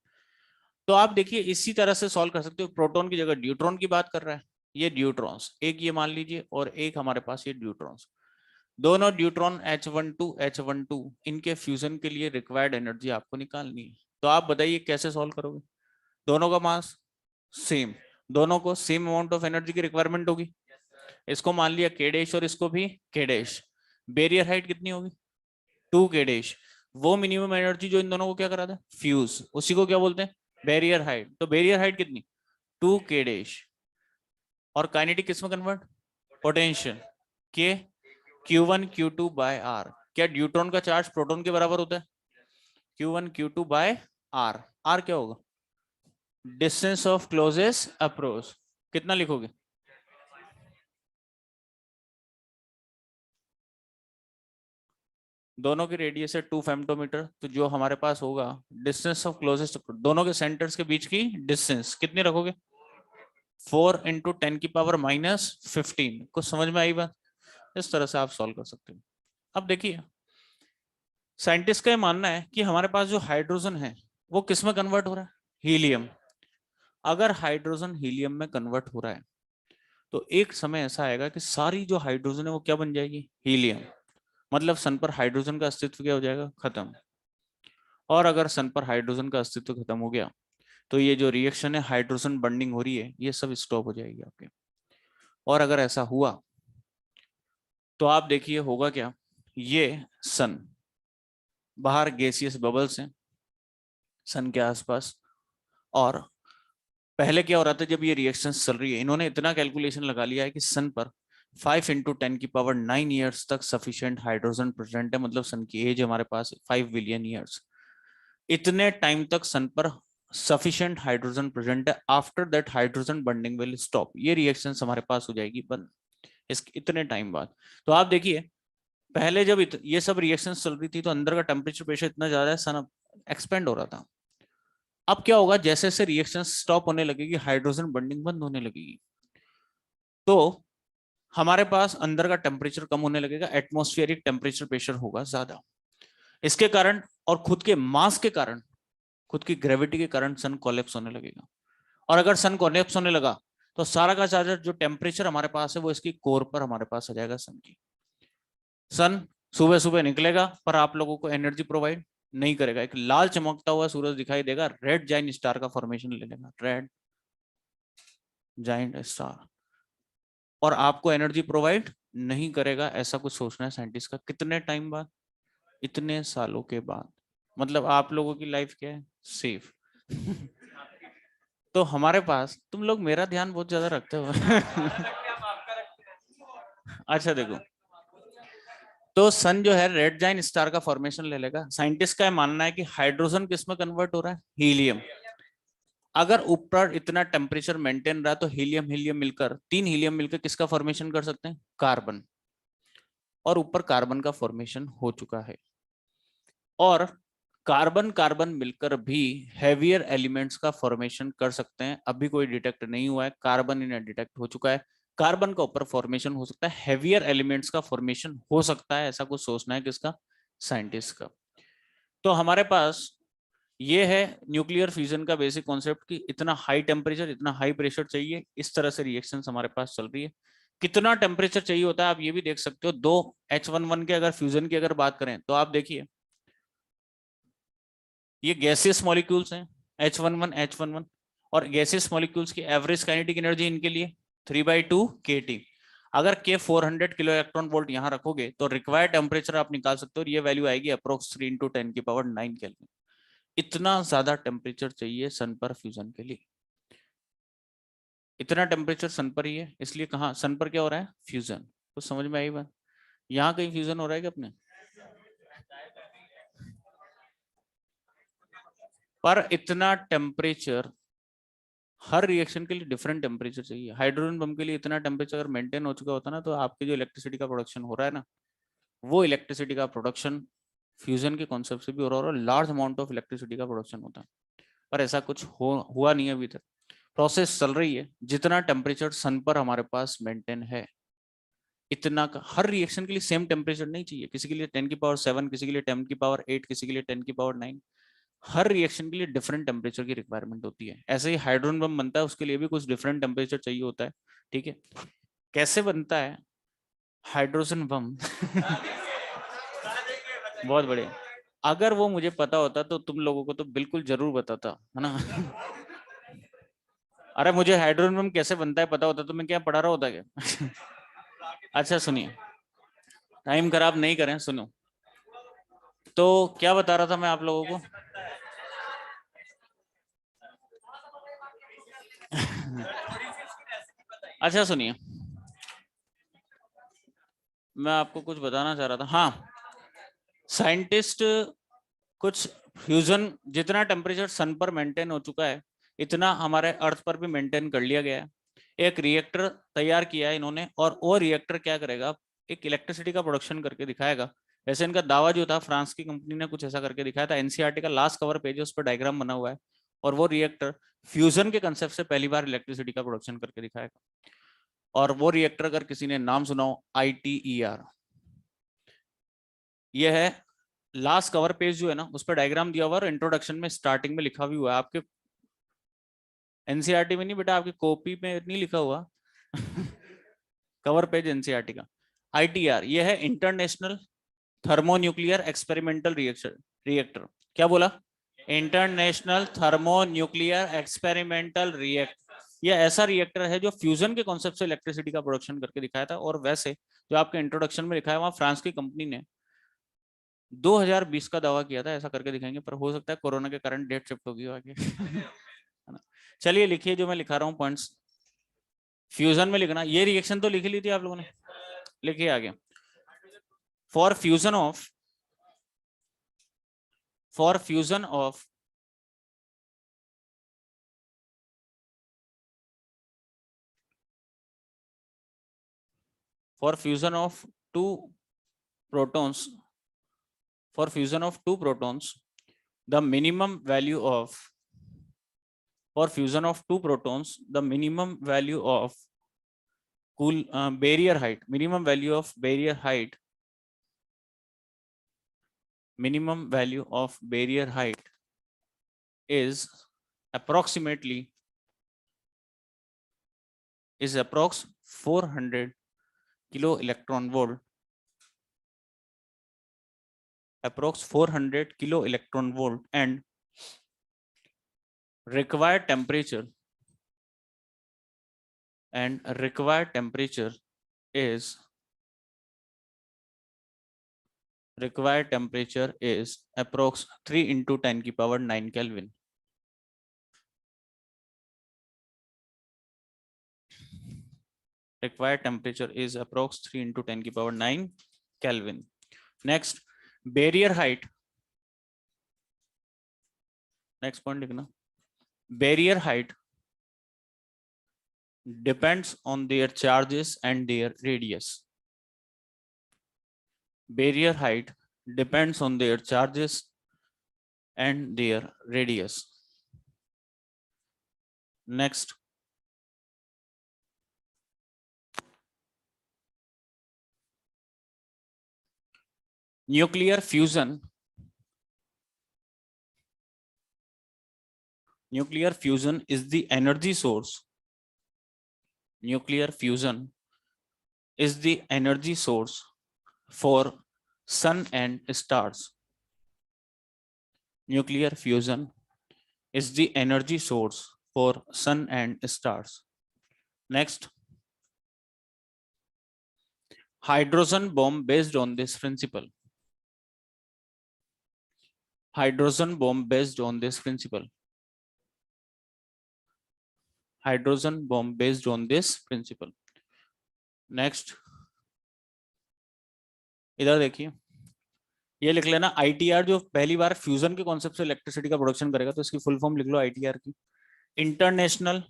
तो आप देखिए इसी तरह से सॉल्व कर सकते हो। प्रोटॉन की जगह ड्यूट्रॉन की बात कर रहा है, ये ड्यूट्रॉन्स एक ये मान लीजिए, और एक हमारे पास ये ड्यूट्रॉन्स। दोनों ड्यूट्रॉन H12 इनके फ्यूजन के लिए रिक्वायर्ड एनर्जी आपको निकालनी है। तो आप बताइए कैसे सॉल्व करोगे? दोनों का मास सेम, दोनों को सेम अमाउंट ऑफ एनर्जी की रिक्वायरमेंट होगी। इसको मान लिया K डैश और इसको भी K डैश। बैरियर हाइट कितनी होगी? 2 K डैश। वो मिनिमम एनर्जी जो इन दोनों को क्या कराता है? फ्यूज, उसी को क्या बोलते हैं? Barrier height. तो बैरियर हाइट कितनी? 2 K डैश। और काइनेटिक किसमें कन्वर्ट? पोटेंशियल के Q1 Q2 बाय R। क्या ड्यूट्रॉन का चार्ज प्रोटॉन के बराबर होता है? Q1 Q2 bye R। R क्या होगा? Distance of closest approach. कितना लिखोगे? दोनों की रेडियस है 2 फेम्टोमीटर, तो जो हमारे पास होगा डिस्टेंस ऑफ क्लोजेस्ट अप्रोच, दोनों के सेंटर्स के बीच की डिस्टेंस कितनी रखोगे? 4 × 10 की पावर -15। कुछ समझ में आई बात? इस तरह से आप सॉल्व कर सकते हो। अब देखिए साइंटिस्ट का ये मानना है कि हमारे पास जो हाइड्रोजन है वो किस में कन्वर्ट हो रहा है? हीलियम। अगर हाइड्रोजन हीलियम में कन्वर्ट हो रहा है तो एक समय ऐसा आएगा कि सारी जो हाइड्रोजन है वो क्या बन जाएगी? हीलियम। मतलब सन पर हाइड्रोजन का अस्तित्व क्या हो जाएगा? खत्म। और अगर सन पर हाइड्रोजन का अस्तित्व खत्म हो गया तो ये जो रिएक्शन है हाइड्रोजन बॉन्डिंग हो रही है ये सब स्टॉप हो जाएगी आपके। और अगर ऐसा हुआ तो आप देखिए होगा क्या? ये सन, बाहर गैसियस बबल्स हैं सन के आसपास, और पहले क्या हो रहा था जब ये रिएक्शन चल रही है, इन्होंने इतना कैलकुलेशन लगा लिया है कि सन पर 5 × 10 की पावर 9 ईयर्स तक सफिशिएंट हाइड्रोजन प्रेजेंट है। मतलब सन की एज हमारे पास 5 बिलियन ईयर्स। इतने टाइम तक सन पर सफिशिएंट हाइड्रोजन प्रेजेंट है। After that hydrogen bonding will stop. ये रिएक्शन हमारे पास हो जाएगी बंद इस इतने टाइम बाद। तो आप देखिए पहले जब ये सब रिएक्शन चल रही थी तो अंदर का टेम्परेचर प्रेशर इतना ज्यादा है, सन एक्सपेंड हो रहा था। अब क्या होगा? जैसे जैसे रिएक्शन स्टॉप होने लगेगी हाइड्रोजन बॉन्डिंग बंद होने लगेगी, तो हमारे पास अंदर का टेम्परेचर कम होने लगेगा, एटमॉस्फेरिक टेम्परेचर प्रेशर होगा ज्यादा। इसके कारण और खुद के मास के कारण, खुद की ग्रेविटी के कारण सन कोलैप्स होने लगेगा। और अगर सन कोलैप्स होने लगा तो सारा का सारा जो टेम्परेचर हमारे पास है वो इसकी कोर पर हमारे पास आ जाएगा सन की। सन सुबह सुबह निकलेगा पर आप लोगों को एनर्जी प्रोवाइड नहीं करेगा। एक लाल चमकता हुआ सूरज दिखाई देगा, रेड जाइंट स्टार का फॉर्मेशन ले लेगा, रेड जाइंट स्टार, और आपको एनर्जी प्रोवाइड नहीं करेगा। ऐसा कुछ सोचना है साइंटिस्ट का। कितने टाइम बाद? इतने सालों के बाद। मतलब आप लोगों की लाइफ क्या है? सेफ। तो हमारे पास, तुम लोग मेरा ध्यान बहुत ज्यादा रखते हो। अच्छा देखो, तो सन जो है रेड जाइंट स्टार का फॉर्मेशन ले लेगा। साइंटिस्ट का मानना है कि हाइड्रोजन किस में कन्वर्ट हो रहा है? हीलियम। अगर ऊपर इतना टेम्परेचर मेंटेन रहा तो हीलियम हीलियम मिलकर, तीन हीलियम मिलकर किसका फॉर्मेशन कर सकते हैं? कार्बन। और ऊपर कार्बन का फॉर्मेशन हो चुका है। और कार्बन कार्बन मिलकर भी हैवियर एलिमेंट्स का फॉर्मेशन कर सकते हैं। अभी कोई डिटेक्ट नहीं हुआ है, कार्बन इन्हें डिटेक्ट हो चुका है। कार्बन का ऊपर फॉर्मेशन हो सकता है, हैवियर एलिमेंट्स का फॉर्मेशन हो सकता है। ऐसा कुछ सोचना है किसका? साइंटिस्ट का। तो हमारे पास ये है न्यूक्लियर फ्यूजन का बेसिक कॉन्सेप्ट कि इतना हाई टेम्परेचर, इतना हाई प्रेशर चाहिए। इस तरह से रिएक्शंस हमारे पास चल रही है। कितना टेम्परेचर चाहिए होता है आप ये भी देख सकते हो। दो H11 के अगर फ्यूजन की अगर बात करें तो आप देखिए, ये गैसियस मॉलिक्यूल्स हैं H11 और गैसियस मॉलिक्यूल्स की एवरेज काइनेटिक एनर्जी इनके लिए 3/2 kT। अगर के 400 किलो इलेक्ट्रॉन वोल्ट यहाँ रखोगे तो रिक्वायर्ड टेम्परेचर आप निकाल सकते हो, और ये वैल्यू आएगी अप्रोक्स 3 × 10⁹ केल्विन। इतना ज्यादा टेम्परेचर चाहिए सन पर फ्यूजन के लिए। इतना टेम्परेचर सन पर ही है, इसलिए कहाँ सन पर क्या हो रहा है? फ्यूजन। तो समझ में आई बात? यहाँ कहीं फ्यूजन हो रहा है क्या अपने? पर इतना टेम्परेचर, हर रिएक्शन के लिए डिफरेंट टेम्परेचर चाहिए। हाइड्रोजन बम के लिए इतना टेम्परेचर अगर मेंटेन हो चुका होता ना, तो आपके जो इलेक्ट्रिसिटी का प्रोडक्शन हो रहा है ना, वो इलेक्ट्रिसिटी का प्रोडक्शन फ्यूजन के कॉन्सेप्ट से भी हो रहा है, और लार्ज अमाउंट ऑफ इलेक्ट्रिसिटी का प्रोडक्शन होता है। पर ऐसा कुछ हुआ नहीं अभी तक। प्रोसेस चल रही है। जितना टेम्परेचर सन पर हमारे पास मेंटेन है, इतना का हर रिएक्शन के लिए सेम टेम्परेचर नहीं चाहिए। किसी के लिए 10⁷, किसी के लिए 10⁸, किसी के लिए 10⁹। हर रिएक्शन के लिए डिफरेंट टेम्परेचर की रिक्वायरमेंट होती है। ऐसे ही हाइड्रोजन बम बनता है, उसके लिए भी कुछ डिफरेंट टेम्परेचर चाहिए होता है। ठीक है, कैसे बनता है हाइड्रोजन बम? बहुत बढ़िया। अगर वो मुझे पता होता तो तुम लोगों को तो बिल्कुल जरूर बताता, है ना? अरे मुझे हाइड्रोजन बम कैसे बनता है पता होता तो मैं क्या पढ़ा रहा होता क्या? अच्छा सुनिए, टाइम खराब नहीं करें, सुनो। तो क्या बता रहा था मैं आप लोगों को? अच्छा सुनिए, मैं आपको कुछ बताना चाह रहा था। हाँ, साइंटिस्ट कुछ फ्यूजन, जितना टेम्परेचर सन पर मेंटेन हो चुका है इतना हमारे अर्थ पर भी मेंटेन कर लिया गया है। एक रिएक्टर तैयार किया है इन्होंने, और वो रिएक्टर क्या करेगा? एक इलेक्ट्रिसिटी का प्रोडक्शन करके दिखाएगा। वैसे इनका दावा जो था, फ्रांस की कंपनी ने कुछ ऐसा करके दिखाया था। एनसीईआरटी का लास्ट कवर पेज है, उस पर डायग्राम बना हुआ है। और वो रिएक्टर फ्यूजन के कंसेप्ट से पहली बार इलेक्ट्रिसिटी का प्रोडक्शन करके दिखाएगा। और वो रिएक्टर अगर किसी ने नाम सुना हो, ITER, ये है लास्ट कवर पेज जो है ना, उस पर डायग्राम दिया हुआ है, और इंट्रोडक्शन में स्टार्टिंग में लिखा भी हुआ है। आपके एनसीईआरटी में नहीं बेटा, आपकी कॉपी में नहीं लिखा हुआ। कवर पेज एनसीईआरटी का। ITR ये है इंटरनेशनल थर्मोन्यूक्लियर एक्सपेरिमेंटल रिएक्टर। क्या बोला? International thermonuclear experimental reactor. ये ऐसा रिएक्टर है जो फ्यूजन के कॉन्सेप्ट से इलेक्ट्रिसिटी का प्रोडक्शन करके दिखाया था। और वैसे जो आपके इंट्रोडक्शन में लिखा है, वहां फ्रांस की कंपनी ने 2020 का दावा किया था ऐसा करके दिखाएंगे, पर हो सकता है कोरोना के कारण डेट शिफ्ट होगी आगे। है ना? चलिए लिखिए जो मैं लिखा रहा हूँ पॉइंट्स। फ्यूजन में लिखना, ये रिएक्शन तो लिख ली थी आप लोगों ने, लिखिए आगे। For fusion of for fusion of for fusion of two protons for fusion of two protons the minimum value of for fusion of two protons the minimum value of cool barrier height, minimum value of barrier height, minimum value of barrier height is approximately is approx 400 kilo electron volt, approx 400 kilo electron volt, and required temperature is approx 3 into 10 की power 9 Kelvin. Required temperature is approx 3 into 10 की power 9 Kelvin. Next, barrier height. Next point लिखना. Barrier height depends on their charges and their radius. Barrier height depends on their charges and their radius. Next, nuclear fusion. Nuclear fusion is the energy source. Nuclear fusion is the energy source for sun and stars. Nuclear fusion is the energy source for sun and stars. Next, hydrogen bomb based on this principle. Hydrogen bomb based on this principle. Hydrogen bomb based on this principle. Next, इधर देखिए, ये लिख लेना ITR, जो पहली बार fusion के concept से electricity का प्रोडक्शन करेगा, तो इसकी फुल फॉर्म लिख लो आईटीआर की, international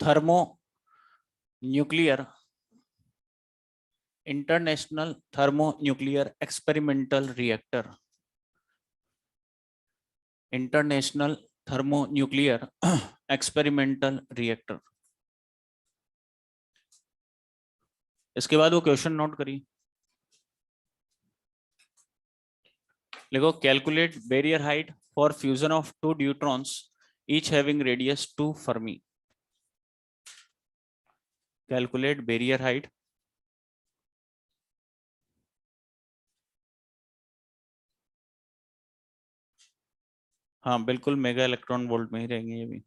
thermo nuclear experimental reactor. International thermonuclear experimental reactor. इसके बाद वो क्वेश्चन नोट करिए, लिखो calculate barrier height for fusion of 2 neutrons each having radius 2 Fermi. Calculate barrier height हाँ बिल्कुल मेगा इलेक्ट्रॉन वोल्ट में ही रहेंगे ये भी.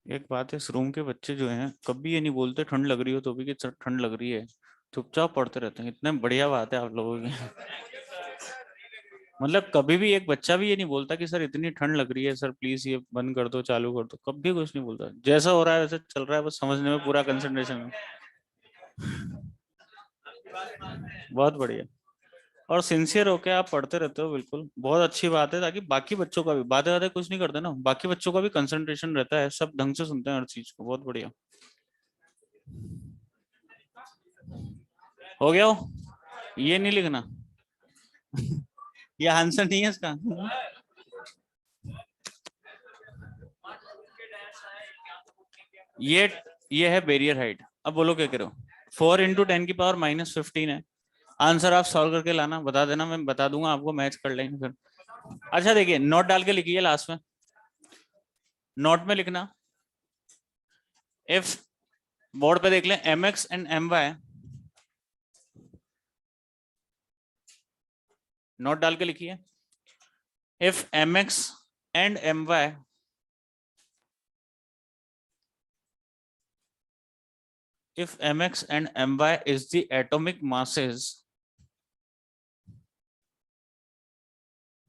एक बात है, इस रूम के बच्चे जो हैं कभी ये नहीं बोलते ठंड लग रही हो तो भी कि ठंड लग रही है, चुपचाप पढ़ते रहते हैं. इतने बढ़िया बात है आप लोगों की. मतलब कभी भी एक बच्चा भी ये नहीं बोलता कि सर इतनी ठंड लग रही है, सर प्लीज ये बंद कर दो, चालू कर दो, कभी कुछ नहीं बोलता. जैसा हो रहा है वैसे चल रहा है, बस समझने में पूरा कंसंट्रेशन है. बहुत बढ़िया. और सिंसियर होके आप पढ़ते रहते हो, बिल्कुल बहुत अच्छी बात है, ताकि बाकी बच्चों का भी, बातें बातें कुछ नहीं करते ना, बाकी बच्चों का भी कंसंट्रेशन रहता है, सब ढंग से सुनते हैं हर चीज को. बहुत बढ़िया. हो गया हो? ये नहीं लिखना. ये आंसर नहीं है इसका. ये है बैरियर हाइट. अब बोलो क्या करो. 4 इंटू 10 की पावर -15 है. आंसर आप सॉल्व करके लाना, बता देना, मैं बता दूंगा आपको, मैच कर लेंगे फिर. अच्छा देखिए, नोट डाल के लिखिए लास्ट में. नोट में लिखना, इफ बोर्ड पे देख लें mx एंड my, नोट डाल के लिखिए, if mx and my if mx and my is the atomic masses,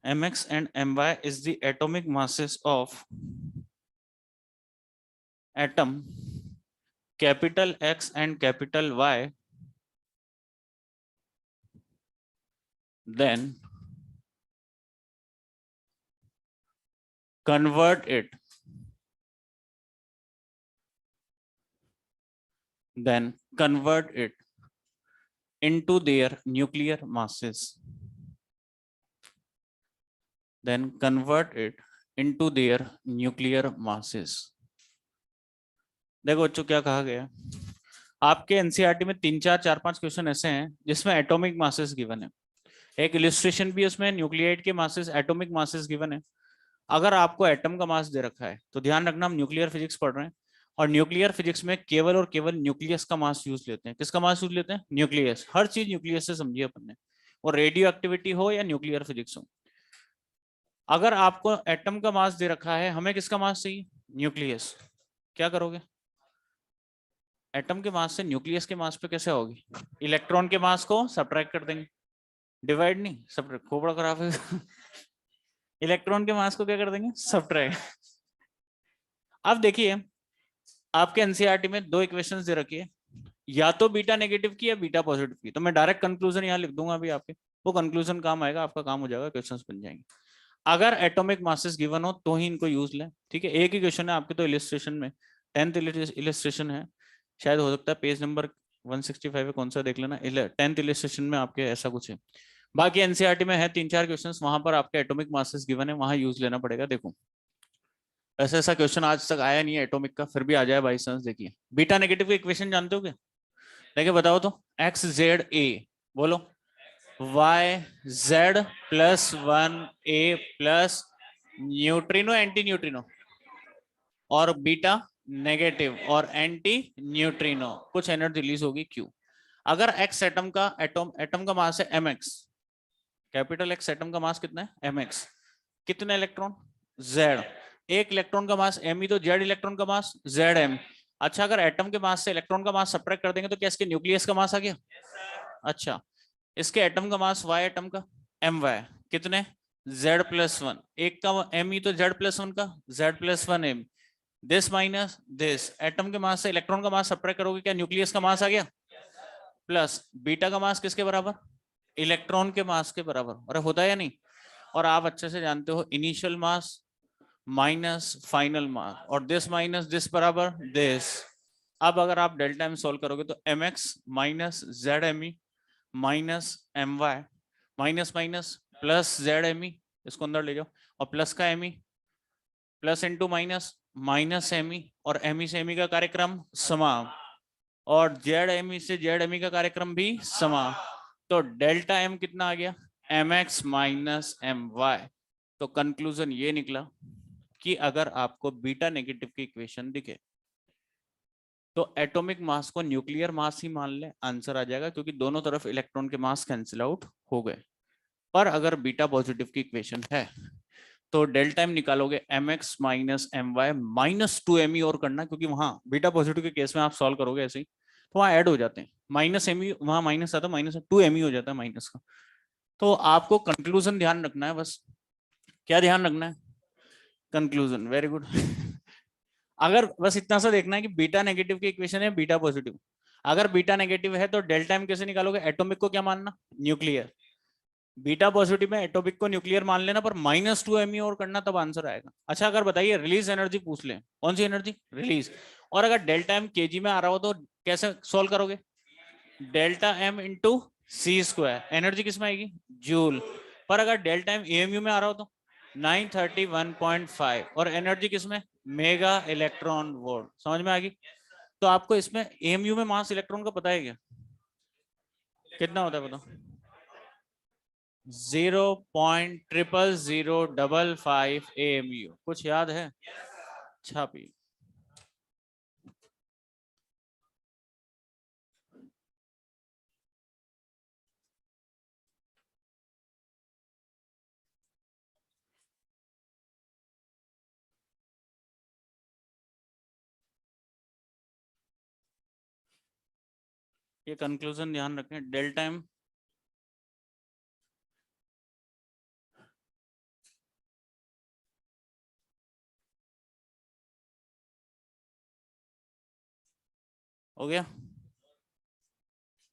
mx and my is the atomic masses of atom capital X and capital Y, then convert it into their nuclear masses, then convert it into their nuclear masses। देखो बच्चों क्या कहा गया, आपके NCERT में 3 4 5 question ऐसे हैं जिसमें एटॉमिक मासेस गिवन है, एक इलिस्ट्रेशन भी उसमें न्यूक्लियाइड के मासेस एटॉमिक मासेस गिवन है। अगर आपको एटम का मास दे रखा है तो ध्यान रखना हम न्यूक्लियर फिजिक्स पढ़ रहे हैं, और न्यूक्लियर फिजिक्स में केवल और केवल न्यूक्लियस का मास यूज लेते हैं। किसका मास यूज लेते हैं? न्यूक्लियस। हर चीज न्यूक्लियस से समझिए अपन ने, और रेडियो एक्टिविटी हो या न्यूक्लियर फिजिक्स हो। अगर आपको एटम का मास दे रखा है, हमें किसका मास चाहिए? न्यूक्लियस। क्या करोगे? एटम के मास से न्यूक्लियस के मास पे कैसे होगी? इलेक्ट्रॉन के मास को सब्ट्रैक्ट कर देंगे, डिवाइड नहीं, सब खोपड़ा खराब है। इलेक्ट्रॉन के मास को क्या कर देंगे? सब्ट्रैक्ट। अब देखिए आपके एनसीईआरटी में 2 इक्वेशंस दे रखी है, या तो बीटा नेगेटिव की या बीटा पॉजिटिव की। तो मैं डायरेक्ट कंक्लूजन यहाँ लिख दूंगा अभी आपके, वो कंक्लूजन काम आएगा, आपका काम हो जाएगा, क्वेश्चंस बन जाएंगे। अगर एटॉमिक मासेस गिवन हो तो ही इनको यूज लें, ठीक है। एक ही क्वेश्चन है आपके, तो इलिस्ट्रेशन में 10th इलिस्ट्रेशन है, शायद हो सकता है पेज नंबर 165 है, कौन सा देख लेना, 10th इलिस्ट्रेशन में आपके ऐसा कुछ है। बाकी एनसीईआरटी में है 3 4 क्वेश्चंस, वहां पर आपके एटॉमिक मासेस गिवन है, वहां यूज लेना पड़ेगा। देखो ऐसा ऐसा क्वेश्चन आज तक आया नहीं है एटॉमिक का, फिर भी आ जाए बाई चांस। देखिए बीटा नेगेटिव के इक्वेशन जानते हो क्या? देखिए बताओ तो, एक्स जेड ए, बोलो, Y Z plus 1 A plus neutrino antineutrino, और बीटा नेगेटिव और एंटी न्यूट्रिनो, कुछ एनर्जी रिलीज होगी क्यू। अगर एक्स एटम का मास है M X, capital X atom का मास कितना है? M X. कितने इलेक्ट्रॉन? जेड। एक इलेक्ट्रॉन का मास एम ही, तो जेड इलेक्ट्रॉन का मास जेड एम। अच्छा, अगर एटम के मास से इलेक्ट्रॉन का मास सब्ट्रैक्ट कर देंगे तो क्या इसके न्यूक्लियस का मास आ गया? अच्छा, इसके एटम का मास वाई एटम का एम वाई, कितने? Z plus 1। एक का एम ही तो जेड प्लस 1 का, Z plus 1 M. This minus this, atom के मास से इलेक्ट्रॉन का मास सब्ट्रैक्ट करोगे, क्या न्यूक्लियस का मास आ गया? प्लस बीटा का मास किसके बराबर? इलेक्ट्रॉन के मास के बराबर। अरे होता है या नहीं? और आप अच्छे से जानते हो initial mass minus final mass, और दिस माइनस दिस बराबर दिस। अब अगर आप डेल्टा एम सोल्व करोगे तो M X minus Z M E minus M Y, minus minus plus Z M E, इसको अंदर ले जाओ, और प्लस का M E, plus into minus minus M E, और एम ई से एम ई का कार्यक्रम समान, और जेड एम ई से जेड एम ई का कार्यक्रम भी समान। तो डेल्टा एम कितना आ गया? M X minus M Y. तो कंक्लूजन ये निकला कि अगर आपको बीटा नेगेटिव की इक्वेशन दिखे तो एटॉमिक मास को न्यूक्लियर मास ही मान ले, आंसर आ जाएगा, क्योंकि दोनों तरफ इलेक्ट्रॉन के मास कैंसिल आउट हो गए। पर अगर बीटा पॉजिटिव की इक्वेशन है तो डेल्टा एम निकालोगे M X minus M Y minus 2 और करना, क्योंकि वहां बीटा पॉजिटिव के केस में आप सॉल्व करोगे ऐसे ही तो वहां ऐड हो जाते हैं, माइनस एम वहां माइनस आता है, माइनस 2 हो जाता है माइनस का। तो आपको कंक्लूजन ध्यान रखना है बस। क्या ध्यान रखना है? Conclusion, very good. अगर बस इतना सा देखना है कि बीटा नेगेटिव की इक्वेशन है बीटा पॉजिटिव, अगर बीटा नेगेटिव है तो डेल्टा एम कैसे निकालोगे? एटॉमिक को क्या मानना? न्यूक्लियर। बीटा पॉजिटिव में एटॉमिक को न्यूक्लियर मान लेना, पर -2 और करना, तब आंसर आएगा। अच्छा, अगर बताइए रिलीज एनर्जी पूछ ले, कौन सी एनर्जी रिलीज, और अगर डेल्टा एम केजी में आ रहा हो तो कैसे सोल्व करोगे? Delta M into C square, energy किस में आएगी? जूल। पर अगर डेल्टा एम एएमयू में आ रहा हो तो 931.5, और एनर्जी किस में? Mega electron volt. समझ में आ गई? तो आपको इसमें एएमयू में मास इलेक्ट्रॉन का पता है क्या? कितना होता है बताओ? 0.0005 AMU। कुछ याद है? छापी। ये कंक्लूजन ध्यान रखें, डेल टाइम हो गया।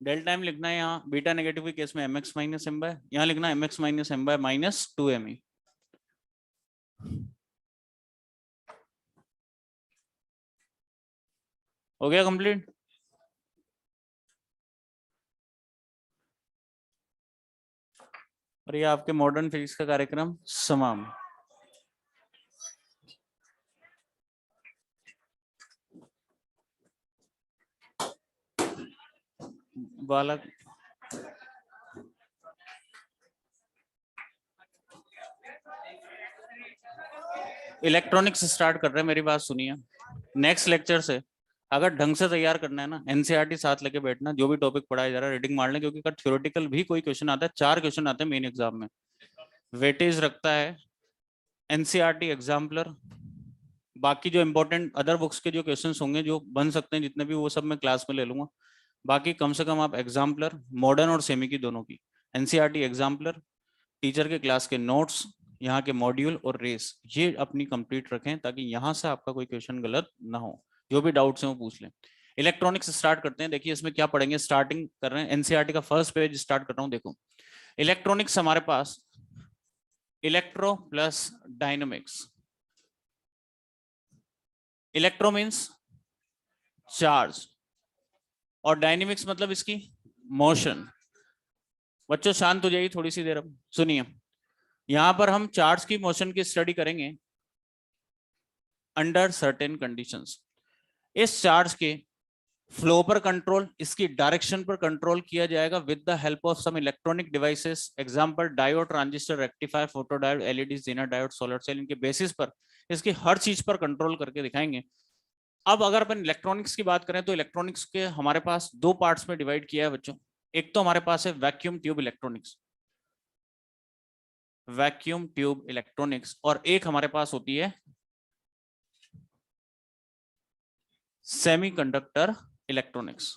डेल टाइम लिखना है यहाँ बीटा नेगेटिव के केस में M X minus M by, यहाँ लिखना है M X minus M by minus 2 me। हो गया कंप्लीट। और ये आपके मॉडर्न फिजिक्स का कार्यक्रम समाप्त। बालक इलेक्ट्रॉनिक्स स्टार्ट कर रहे हैं, मेरी बात सुनिए। नेक्स्ट लेक्चर से अगर ढंग से तैयार करना है ना, एनसीईआरटी साथ लेके बैठना, जो भी टॉपिक पढ़ाया जा रहा है रीडिंग मार लें, क्योंकि अगर थ्योरेटिकल भी कोई क्वेश्चन आता है, 4 क्वेश्चन आते हैं मेन एग्जाम में, वेटेज रखता है एनसीईआरटी एग्जाम्पलर। बाकी जो इंपॉर्टेंट अदर बुक्स के जो क्वेश्चंस होंगे जो बन सकते हैं जितने भी, वो सब मैं क्लास में ले लूंगा। बाकी कम से कम आप एग्जाम्पलर मॉडर्न और सेमी की दोनों की, एनसीईआरटी एग्जाम्पलर, टीचर के क्लास के नोट्स, यहाँ के मॉड्यूल और रेस, ये अपनी कंप्लीट रखें ताकि यहाँ से आपका कोई क्वेश्चन गलत ना हो। जो भी डाउट्स हैं वो पूछ लें। इलेक्ट्रॉनिक्स स्टार्ट करते हैं। देखिए इसमें क्या पढ़ेंगे, स्टार्टिंग कर रहे हैं एनसीईआरटी का फर्स्ट पेज स्टार्ट कर रहा हूँ। देखो इलेक्ट्रॉनिक्स हमारे पास electro plus dynamics. Electro means charge और डायनेमिक्स मतलब इसकी मोशन। बच्चों शांत हो जाइए थोड़ी सी देर, अब सुनिए। यहां पर हम चार्ज की मोशन की स्टडी करेंगे अंडर सर्टेन कंडीशंस। इस चार्ज के फ्लो पर कंट्रोल, इसकी डायरेक्शन पर कंट्रोल किया जाएगा with the help of some electronic devices, example diode, transistor, rectifier, photodiode, LED, Zener diode, solar cell. इनके बेसिस पर इसकी हर चीज पर कंट्रोल करके दिखाएंगे। अब अगर अपन इलेक्ट्रॉनिक्स की बात करें तो इलेक्ट्रॉनिक्स के हमारे पास 2 पार्ट्स में डिवाइड किया है बच्चों। एक तो हमारे पास है vacuum tube electronics, vacuum tube electronics, और एक हमारे पास होती है सेमीकंडक्टर इलेक्ट्रॉनिक्स।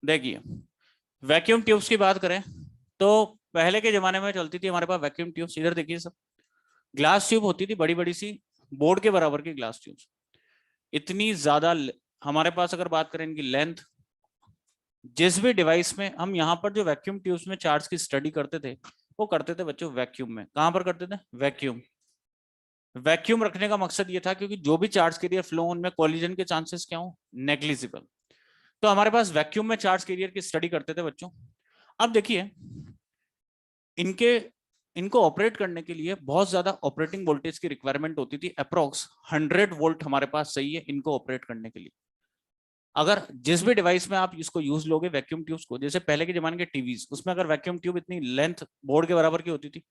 देखिए वैक्यूम ट्यूब्स की बात करें तो पहले के जमाने में चलती थी हमारे पास वैक्यूम ट्यूब्स। इधर देखिए सब ग्लास ट्यूब होती थी, बड़ी बड़ी सी बोर्ड के बराबर की ग्लास ट्यूब्स। इतनी ज्यादा हमारे पास अगर बात करें इनकी लेंथ, जिस भी डिवाइस में हम यहाँ पर जो वैक्यूम ट्यूब्स में चार्ज की स्टडी करते थे वो करते थे बच्चों वैक्यूम में। कहां पर करते थे? वैक्यूम। वैक्यूम रखने का मकसद ये था क्योंकि जो भी चार्ज कैरियर फ्लो उनमें कोलिजन के चांसेस क्या हो? नेग्लिजिबल। तो हमारे पास वैक्यूम में चार्ज कैरियर की स्टडी करते थे बच्चों। अब देखिए इनके इनको ऑपरेट करने के लिए बहुत ज्यादा ऑपरेटिंग वोल्टेज की रिक्वायरमेंट होती थी। अप्रोक्स 100 वोल्ट हमारे पास सही है इनको ऑपरेट करने के लिए। अगर जिस भी डिवाइस में आप इसको यूज लोगे वैक्यूम ट्यूब्स को, जैसे पहले के जमाने के टीवीज, उसमें अगर वैक्यूम ट्यूब इतनी लेंथ बोर्ड के बराबर की होती थी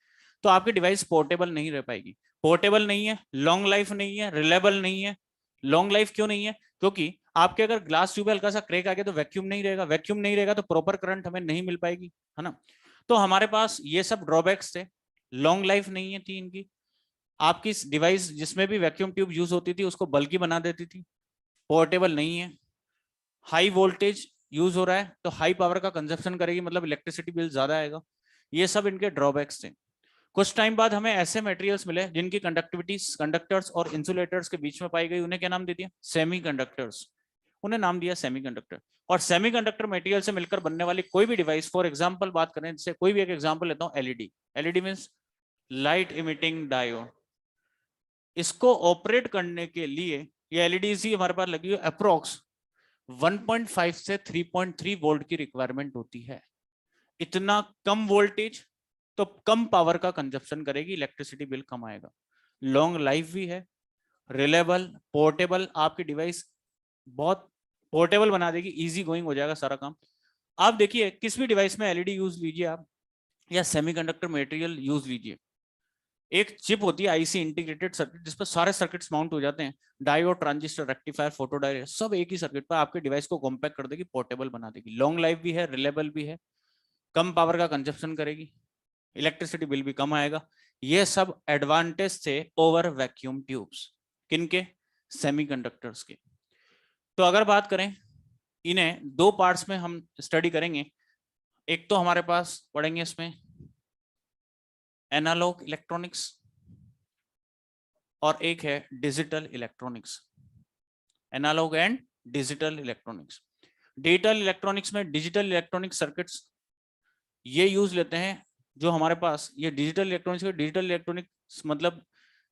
तो आपकी डिवाइस पोर्टेबल नहीं रह पाएगी। पोर्टेबल नहीं है, लॉन्ग लाइफ नहीं है, रिलायबल नहीं है। लॉन्ग लाइफ क्यों नहीं है? क्योंकि आपके अगर ग्लास ट्यूब हल्का सा क्रैक आ गया तो वैक्यूम नहीं रहेगा, वैक्यूम नहीं रहेगा तो प्रॉपर करंट हमें नहीं मिल पाएगी, है ना। तो हमारे पास ये सब ड्रॉबैक्स थे। लॉन्ग लाइफ नहीं है थी इनकी। आपकी डिवाइस जिसमें भी वैक्यूम ट्यूब यूज होती थी उसको बल्कि बना देती थी। पोर्टेबल नहीं है, हाई वोल्टेज यूज हो रहा है तो हाई पावर का कंजप्शन करेगी, मतलब इलेक्ट्रिसिटी बिल ज्यादा आएगा। ये सब इनके ड्रॉबैक्स थे। कुछ टाइम बाद हमें ऐसे मटेरियल्स मिले जिनकी कंडक्टिविटी कंडक्टर्स और इंसुलेटर्स के बीच में पाई गई, उन्हें क्या नाम दे दिया? सेमीकंडक्टर्स। उन्हें नाम दिया सेमीकंडक्टर। और सेमीकंडक्टर मटेरियल से मिलकर बनने वाली कोई भी डिवाइस, फॉर एग्जांपल बात करें, जैसे कोई भी एक एग्जांपल लेता हूं, LED. LED means light emitting diode. इसको ऑपरेट करने के लिए ये एलईडी ही हमारे पास लगी हुई अप्रोक्स 1.5 से 3.3 वोल्ट की रिक्वायरमेंट होती है। इतना कम वोल्टेज तो कम पावर का कंजप्शन करेगी, इलेक्ट्रिसिटी बिल कम आएगा, लॉन्ग लाइफ भी है, रिलायबल, पोर्टेबल। आपकी डिवाइस बहुत पोर्टेबल बना देगी, इजी गोइंग हो जाएगा सारा काम। आप देखिए किस भी डिवाइस में एलईडी यूज लीजिए आप, या सेमीकंडक्टर मटेरियल यूज लीजिए, एक चिप होती है आईसी इंटीग्रेटेड सर्किट जिस पर सारे सर्किट्स माउंट हो जाते हैं। डायोड, ट्रांजिस्टर, रेक्टिफायर, फोटोडायोड, सब एक ही सर्किट पर आपके डिवाइस को कॉम्पैक्ट कर देगी, पोर्टेबल बना देगी, लॉन्ग लाइफ भी है, रिलायबल भी है, कम पावर का कंजप्शन करेगी, इलेक्ट्रिसिटी बिल भी कम आएगा। ये सब एडवांटेज थे ओवर वैक्यूम ट्यूब्स। किनके? सेमीकंडक्टर्स के। तो अगर बात करें, इन्हें दो पार्ट्स में हम स्टडी करेंगे। एक तो हमारे पास पढ़ेंगे इसमें एनालॉग इलेक्ट्रॉनिक्स और एक है digital electronics. Analog and digital electronics. Digital electronics में डिजिटल इलेक्ट्रॉनिक सर्किट्स ये यूज लेते हैं जो हमारे पास ये डिजिटल इलेक्ट्रॉनिक्स मतलब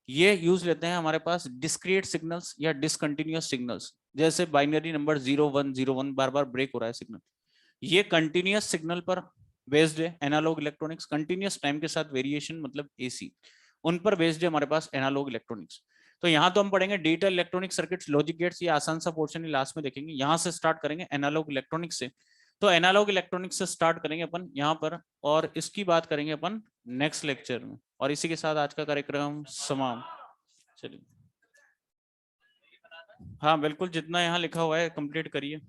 ये यूज लेते हैं हमारे पास डिस्क्रीट सिग्नल्स या डिसकंटिन्यूअस सिग्नल्स। जैसे बाइनरी नंबर 0101 बार बार ब्रेक हो रहा है सिग्नल, ये कंटिन्यूअस सिग्नल पर बेस्ड है एनालॉग इलेक्ट्रॉनिक्स। कंटिन्यूअस टाइम के साथ वेरिएशन मतलब एसी, उन पर बेस्ड है हमारे पास एनालॉग इलेक्ट्रॉनिक्स। तो यहाँ तो हम पढ़ेंगे digital electronic circuits, logic gates, ये आसान सा पोर्शन लास्ट में देखेंगे। यहाँ से स्टार्ट करेंगे एनालॉग इलेक्ट्रॉनिक्स से। तो एनालॉग इलेक्ट्रॉनिक्स से स्टार्ट करेंगे अपन यहाँ पर, और इसकी बात करेंगे अपन नेक्स्ट लेक्चर में। और इसी के साथ आज का कार्यक्रम समाप्त। चलिए, हाँ बिल्कुल, जितना यहाँ लिखा हुआ है कंप्लीट करिए।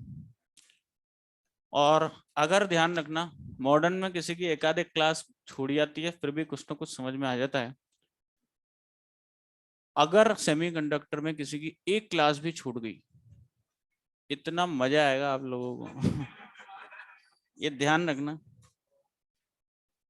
और अगर ध्यान रखना, मॉडर्न में किसी की एक आध क्लास छूट जाती है, फिर भी कुछ ना कुछ समझ में आ जाता है। अगर सेमीकंडक्टर में किसी की एक क्लास भी छूट गई, इतना मजा आएगा आप लोगों को ये ध्यान रखना।